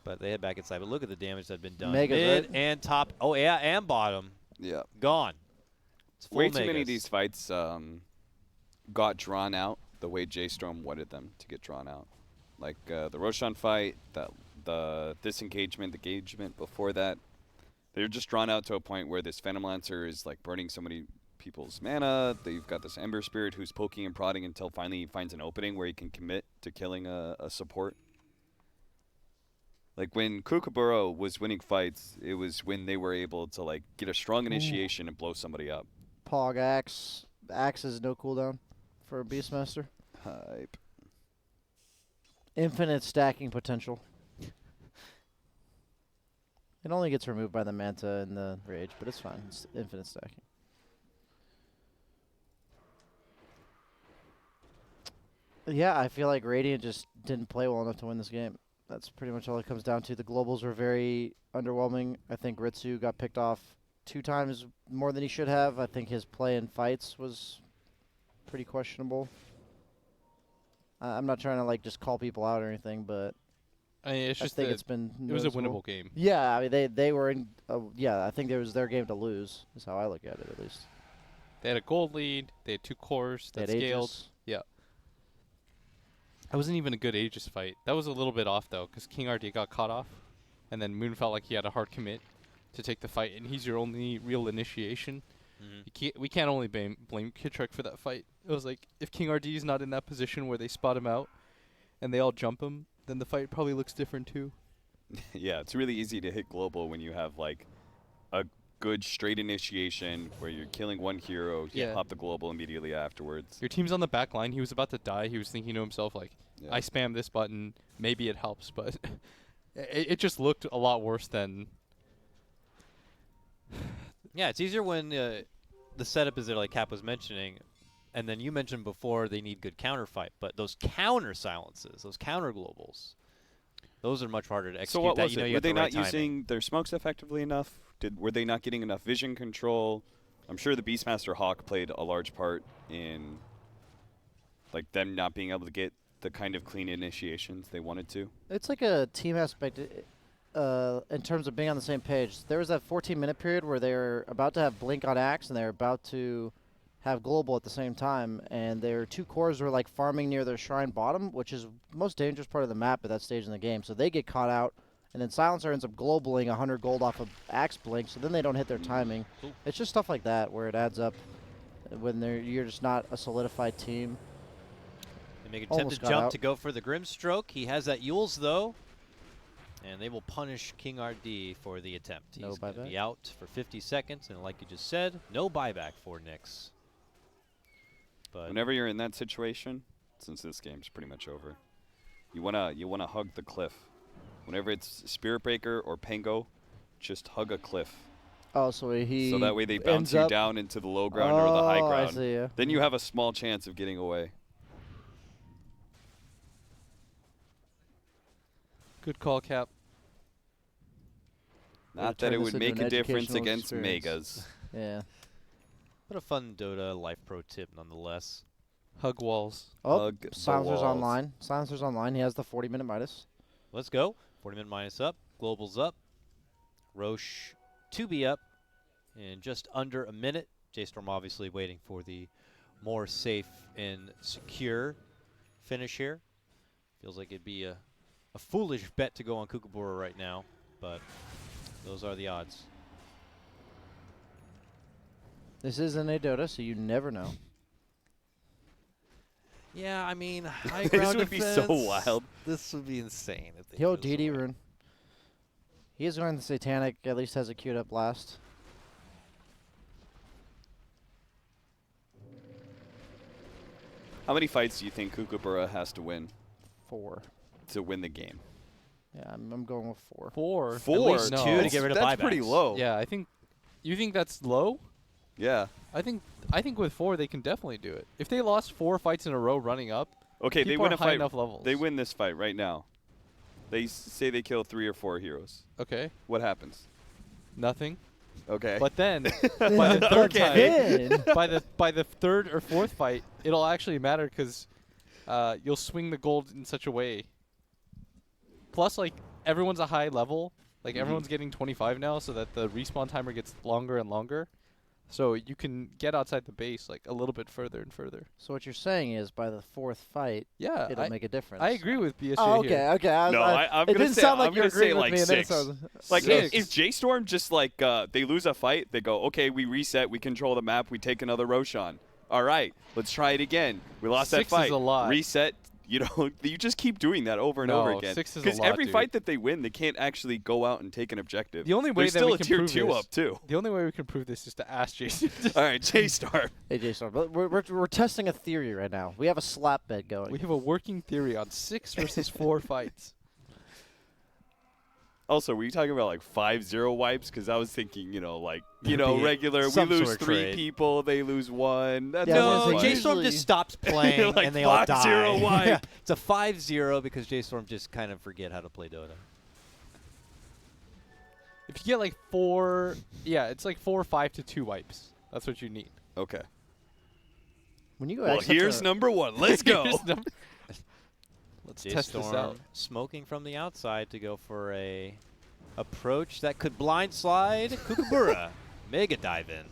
B: But they head back inside. But look at the damage that's been done.
D: Megas,
B: Mid
D: right?
B: and top. Oh, yeah, and bottom.
C: Yeah.
B: Gone. It's full
C: Way too many of
B: megas.
C: these fights got drawn out the way J.Storm wanted them to get drawn out. Like the Roshan fight, the disengagement, the engagement before that. They're just drawn out to a point where this Phantom Lancer is like burning so many people's mana. They've got this Ember Spirit who's poking and prodding until finally he finds an opening where he can commit to killing a support. Like when Kookaburra was winning fights, it was when they were able to like get a strong initiation and blow somebody up.
D: Pog axe. Axe is no cooldown for a Beastmaster.
C: Hype.
D: Infinite stacking potential. It only gets removed by the Manta and the Rage, but it's fine. It's infinite stacking. Yeah, I feel like Radiant just didn't play well enough to win this game. That's pretty much all it comes down to. The globals were very underwhelming. I think Ritsu got picked off 2 times more than he should have. I think his play in fights was pretty questionable. I'm not trying to like just call people out or anything, but
A: I mean, it's
D: I
A: just
D: think
A: that
D: it's been
A: it was a
D: noticeable.
A: winnable game.
D: Yeah, I mean they were in. Yeah, I think it was their game to lose. Is how I look at it, at least.
A: They had a gold lead. They had 2 cores
D: They
A: that
D: had
A: scaled.
D: Aegis.
A: Yeah. That wasn't even a good Aegis fight. That was a little bit off, though, because King RD got caught off. And then Moon felt like he had a hard commit to take the fight, and he's your only real initiation. We can't only blame Kitrek for that fight. It was like, if King RD is not in that position where they spot him out, and they all jump him, then the fight probably looks different, too.
C: Yeah, it's really easy to hit global when you have like a good straight initiation where you're killing one hero, you
A: Yeah.
C: pop the global immediately afterwards.
A: Your team's on the back line. He was about to die. He was thinking to himself, like,
C: Yeah.
A: I spam this button. Maybe it helps, but it just looked a lot worse than...
B: Yeah, it's easier when the setup is there, like Cap was mentioning, and then you mentioned before they need good counter fight, but those counter silences, those counter globals, those are much harder to execute.
C: So what
B: that,
C: was
B: you know,
C: it?
B: you
C: Were
B: have
C: they
B: the
C: not
B: right timing.
C: using their smokes effectively enough? Were they not getting enough vision control? I'm sure the Beastmaster Hawk played a large part in like them not being able to get the kind of clean initiations they wanted to.
D: It's like a team aspect in terms of being on the same page. There was that 14-minute period where they were about to have Blink on Axe and they were about to have Global at the same time, and their 2 cores were like farming near their shrine bottom, which is the most dangerous part of the map at that stage in the game. So they get caught out, and then Silencer ends up globaling 100 gold off of Axe Blink, so then they don't hit their timing.
B: Cool.
D: It's just stuff like that where it adds up when you're just not a solidified team.
B: They make an
D: Almost
B: attempted
D: got
B: jump
D: out.
B: to go for the Grimstroke. He has that Yules, though. And they will punish King RD for the attempt.
D: No
B: He's going to
D: buyback?
B: be out for 50 seconds. And like you just said, no buyback for Nyx. But
C: Whenever you're in that situation, since this game's pretty much over, you wanna hug the cliff. Whenever it's Spirit Breaker or Pango, just hug a cliff.
D: Oh, so he
C: So that way they bounce
D: ends
C: you
D: up
C: down into the low ground or the high
D: Oh, I
C: ground.
D: see, yeah.
C: Then you have a small chance of getting away.
A: Good call, Cap.
C: Not
D: turn
C: that it
D: this
C: would
D: into
C: make
D: an
C: a difference
D: educational
C: against
D: experience.
C: Megas.
D: Yeah.
B: what a fun Dota life pro tip, nonetheless.
A: Hug walls.
D: Oh,
C: Hug the
D: Silencer's
C: walls.
D: online. Silencer's online. He has the 40-minute Midas.
B: Let's go. 40-minute minus up. Global's up. Roche 2B up in just under a minute. J.Storm obviously waiting for the more safe and secure finish here. Feels like it'd be a foolish bet to go on Kookaburra right now, but those are the odds.
D: This isn't a Dota, so you never know.
B: Yeah, I mean, high
C: This
B: ground
C: would be so
B: defense,
C: wild.
B: This would be insane if they
D: He'll
B: do this
D: DD
B: away.
D: rune. He is going the Satanic, at least has a queued up blast.
C: How many fights do you think Kookaburra has to win
D: 4.
C: to win the game?
D: Yeah, I'm going with 4.
A: 4.
C: Four?
B: At least
A: No.
B: 2 to get rid of
C: That's pretty
B: buybacks.
C: low.
A: Yeah, I think... You think that's low?
C: Yeah.
A: I think with 4 they can definitely do it. If they lost 4 fights in a row running up,
C: Okay, they
A: people
C: win
A: are
C: a
A: high
C: fight.
A: enough levels.
C: They win this fight right now. They say they kill 3 or 4 heroes.
A: Okay,
C: What happens?
A: nothing.
C: Okay.
A: But then by the third
C: Okay.
A: time, by the third or fourth fight, it'll actually matter because you'll swing the gold in such a way. Plus, like, everyone's a high level. Like, everyone's getting 25 now, so that the respawn timer gets longer and longer. So you can get outside the base, like, a little bit further and further.
D: So what you're saying is, by the fourth fight,
A: Yeah,
D: it'll make a difference.
A: I agree with BSJ
D: Oh,
A: here.
D: okay.
C: I'm
D: It
C: gonna
D: didn't
C: say
D: sound like
C: I'm
D: you were
C: gonna say
D: agreeing with
C: like
D: me, and then it
C: 6.
D: sounds
C: Like
A: Six.
C: if J.Storm just like they lose a fight, they go, okay, we reset, we control the map, we take another Roshan. All right, let's try it again. We lost
A: 6
C: that fight.
A: is a lot.
C: Reset. You know, you just keep doing that over and over
A: No,
C: again.
A: 6 is a
C: Because
A: lot,
C: every
A: dude.
C: fight that they win, they can't actually go out and take an objective.
A: The only way
C: There's
A: that
C: still
A: we
C: a
A: can
C: tier
A: prove
C: 2
A: this,
C: up too.
A: the only way we can prove this is to ask Jason.
C: All right, J.Storm.
D: Hey, J.Storm, but we're testing a theory right now. We have a slap bet going.
A: We have a working theory on 6 versus 4 fights.
C: Also, were you talking about like 5-0 wipes? Because I was thinking, like,
B: Be
C: regular. We
B: some
C: lose
B: sort of
C: 3
B: trade.
C: people, they lose 1. That's
D: Yeah,
C: all
D: I was
B: No,
D: saying
C: fine.
B: JStorm
D: usually-
B: just stops playing
C: Like
B: and they all
C: 5-0
B: die.
C: wipe.
B: Yeah, it's a 5-0 because JStorm just kind of forget how to play Dota.
A: If you get like 4, yeah, it's like 4 5 to 2 wipes. That's what you need.
C: Okay.
D: When you go
C: Well,
D: extra
C: here's
D: to-
C: number 1. Let's go.
A: Here's number- Let's test this out.
B: JStorm smoking from the outside to go for a approach that could blindside Kookaburra. Mega dive in.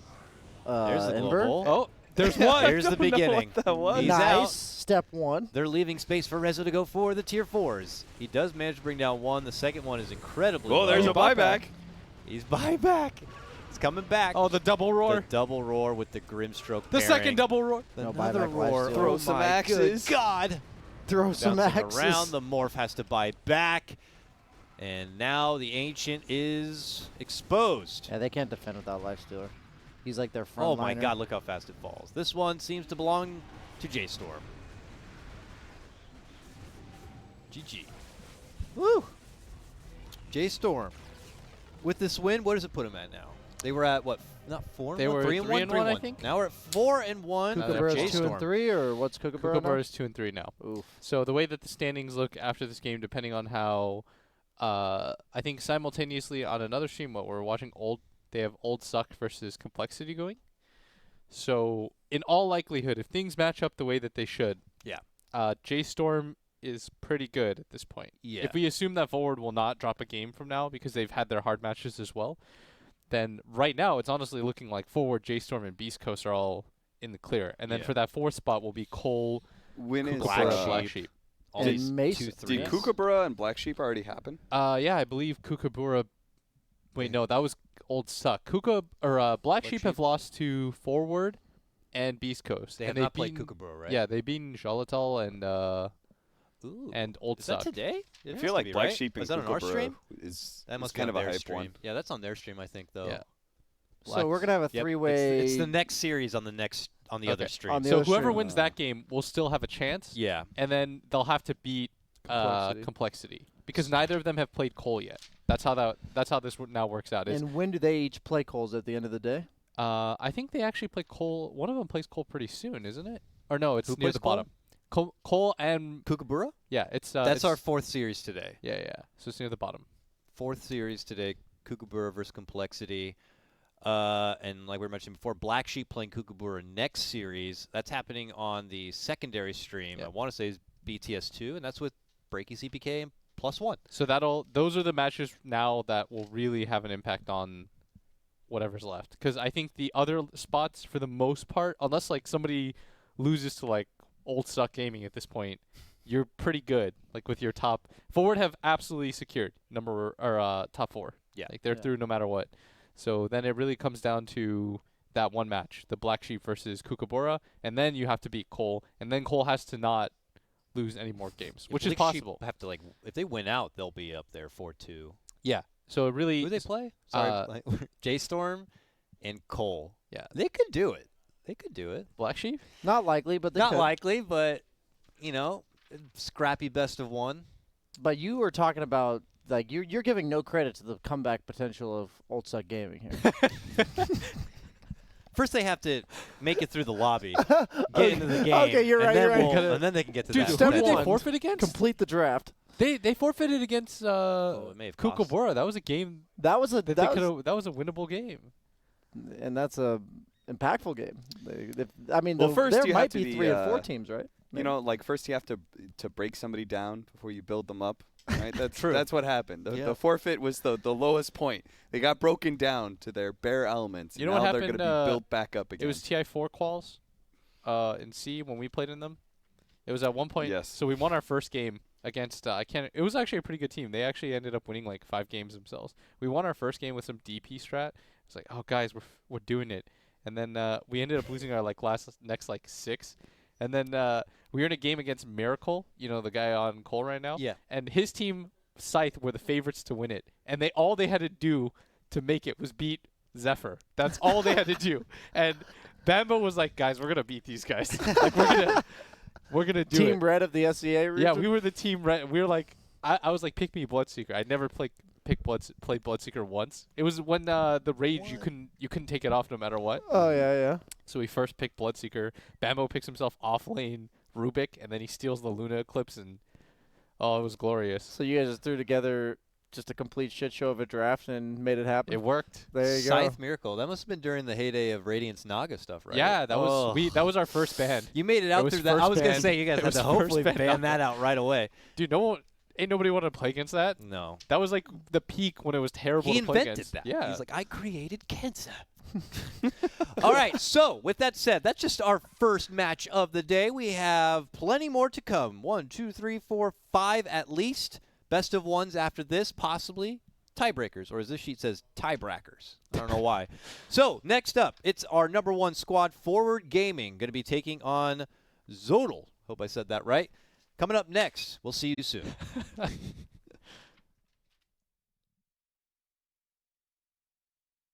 B: There's the
D: Ember.
B: global.
A: Oh, there's one.
B: There's the
C: don't know
B: beginning.
C: what that was.
B: He's
D: Nice.
B: out.
D: Step 1.
B: They're leaving space for Reza to go for the tier 4s. He does manage to bring down 1. The second one is incredibly
C: Oh,
B: low.
C: there's a buyback.
B: He's buyback. He's coming back.
A: Oh, the double
B: the
A: roar.
B: double roar with the Grimstroke
A: The
B: pairing.
A: second double roar.
D: No
B: Another
D: buyback last
B: roar.
D: year.
C: Throw
B: Oh
C: some
B: my
C: axes.
B: good God.
D: Throw some
B: Bouncing
D: axes.
B: around, the Morph has to buy back. And now the Ancient is exposed.
D: Yeah, they can't defend without Lifestealer. He's like their front
B: Oh my
D: liner.
B: God, look how fast it falls. This one seems to belong to J.Storm. GG. Woo! J.Storm. With this win, what does it put him at now? They were at what? Not 4 and
A: They
B: 1?
A: were
B: 3 and
A: 3
B: 1?
A: and
B: 3
A: 1, I
B: and 1.
A: think.
B: Now we're at 4 and 1.
D: Kookaburra's 2
B: J.Storm.
D: and 3, or what's Kookaburra?
A: Kookaburra
D: now?
A: is 2 and 3 now.
D: Oof.
A: So the way that the standings look after this game, depending on how, I think simultaneously on another stream, what we're watching, they have Old Suck versus Complexity going. So in all likelihood, if things match up the way that they should,
B: Yeah.
A: J.Storm is pretty good at this point.
B: Yeah.
A: If we assume that Forward will not drop a game from now because they've had their hard matches as well, then right now it's honestly looking like Forward, J.Storm, and Beast Coast are all in the clear. And then
B: Yeah.
A: for that 4th spot will be Cole,
C: Win is
A: Kookaburra,
B: Black
A: Black
B: Sheep.
A: Sheep.
B: All
D: And
B: these
D: Mason.
B: 2-3s.
C: Did Kookaburra and Black Sheep already happen?
A: Yeah, I believe Kookaburra. Wait, no, that was Old Suck. Black Sheep have
B: Sheep.
A: lost to Forward and Beast Coast.
B: They
A: and
B: have not played Kookaburra, right?
A: Yeah, they've beaten Jalatal
B: Ooh.
A: and Old
B: Is
A: Suck.
B: that today? It
C: I
B: has
C: feel
B: to
C: like
B: be,
C: Black
B: right?
C: Sheep and
B: Was that on our
C: Kookaburra
B: stream?
C: is
B: That must
C: kind
B: be
C: of
B: on
C: a
B: their
C: hype
B: stream.
C: one.
B: Yeah, that's on their stream, I think, though.
A: Yeah.
D: So we're gonna have a
B: Yep,
D: three-way.
B: It's the next series on the other
A: Okay.
B: stream.
D: On the
A: So
D: other
A: whoever
D: stream.
A: wins that game will still have a chance.
B: Yeah.
A: And then they'll have to beat Complexity because neither of them have played Cole yet. That's how this now works out. Is
D: And when do they each play Coles at the end of the day?
A: I think they actually play Cole. One of them plays Cole pretty soon, isn't it? Or no, it's
B: Who
A: near
B: plays
A: the
B: Cole?
A: bottom. Cole and
B: Kookaburra?
A: yeah, it's
B: That's
A: it's,
B: our 4th series today.
A: yeah. So it's near the bottom.
B: 4th series today, Kookaburra versus Complexity. And like we were mentioning before, Black Sheep playing Kookaburra next series. That's happening on the secondary stream.
A: Yep.
B: I want to say is BTS2, and that's with Breaky CPK and +1.
A: So those are the matches now that will really have an impact on whatever's left. Because I think the other spots, for the most part, unless like somebody loses to like Old Suck Gaming at this point, you're pretty good. Like with your top Forward have absolutely secured top 4.
B: Yeah.
A: Like they're
D: Yeah.
A: through no matter what. So then it really comes down to that one match, the Black Sheep versus Kookaburra, and then you have to beat Cole, and then Cole has to not lose any more games, which is
B: Black Sheep
A: possible.
B: have to if they win out, they'll be up there 4-2.
A: Yeah. So it really
B: Who do they play? Sorry, J.Storm and Cole.
A: Yeah.
B: They could do it. They could do it.
A: Black Sheep?
D: Not likely, but they
B: Not
D: could.
B: likely, but scrappy best of one.
D: But you were talking about like you're giving no credit to the comeback potential of Old Suck Gaming here.
B: First, they have to make it through the lobby, get into the game.
D: Okay, you're right,
B: And then,
D: you're right.
B: and then they can get to
A: Dude,
B: that.
A: who
D: step
A: did
D: one.
A: they forfeit against?
D: Complete the draft.
A: They forfeited against
B: it may have cost.
A: Kookaburra. That was a game
D: That was a
A: that
D: that
A: they
D: was,
A: could that was a winnable game.
D: and that's a impactful game. I mean,
C: Well, first
D: there
C: you have
D: might
C: to
D: be
C: be,
D: 3 or 4 teams, right?
C: You know, like first you have to break somebody down before you build them up. Right? That's
B: True.
C: That's what happened.
B: Yeah.
C: The forfeit was the lowest point. They got broken down to their bare elements.
A: You know
C: and
A: what
C: now they're
A: happened,
C: going to be built back up again.
A: It was TI4 quals in C when we played in them. It was at one point.
C: Yes.
A: So we won our first game against it was actually a pretty good team. They actually ended up winning like 5 games themselves. We won our first game with some DP strat. It's like, oh guys, we're doing it. And then we ended up losing our next 6. And then we were in a game against Miracle, you know, the guy on Cole right now.
B: Yeah.
A: And his team, Scythe, were the favorites to win it. And all they had to do to make it was beat Zephyr. That's all they had to do. And Bambo was like, guys, we're gonna beat these guys. Like we're gonna do
D: Team
A: it.
D: Red of the SEA region?
A: Yeah, we were the team red. We were like, I was like, pick me Bloodseeker. I never played Bloodseeker once. It was when the rage you couldn't take it off no matter what.
D: Oh, yeah.
A: So we first picked Bloodseeker. Bambo picks himself off lane Rubik, and then he steals the Luna Eclipse, and it was glorious.
D: So you guys just threw together just a complete shit show of a draft and made it happen?
A: It worked.
D: There you
B: Scythe
D: go.
B: Miracle. That must have been during the heyday of Radiance Naga stuff, right?
A: Yeah, that was our first ban.
B: You made it out
A: was
B: through that. I
A: first
B: was going to
A: ban.
B: say, you guys
A: It
B: had
A: was
B: to
A: first
B: hopefully
A: ban
B: ban that out right away.
A: Dude, ain't nobody wanted to play against that.
B: No.
A: That was like the peak when it was terrible
B: He
A: to play
B: invented
A: against.
B: that.
A: Yeah.
B: He's like, I created Kensa. All right, so with that said, that's just our first match of the day. We have plenty more to come. 1, 2, 3, 4, 5 at least. Best of ones after this, possibly tiebreakers, or as this sheet says, tiebreakers. I don't know why. So next up, it's our number 1 squad, Forward Gaming, going to be taking on Zodal. Hope I said that right. Coming up next, we'll see you soon.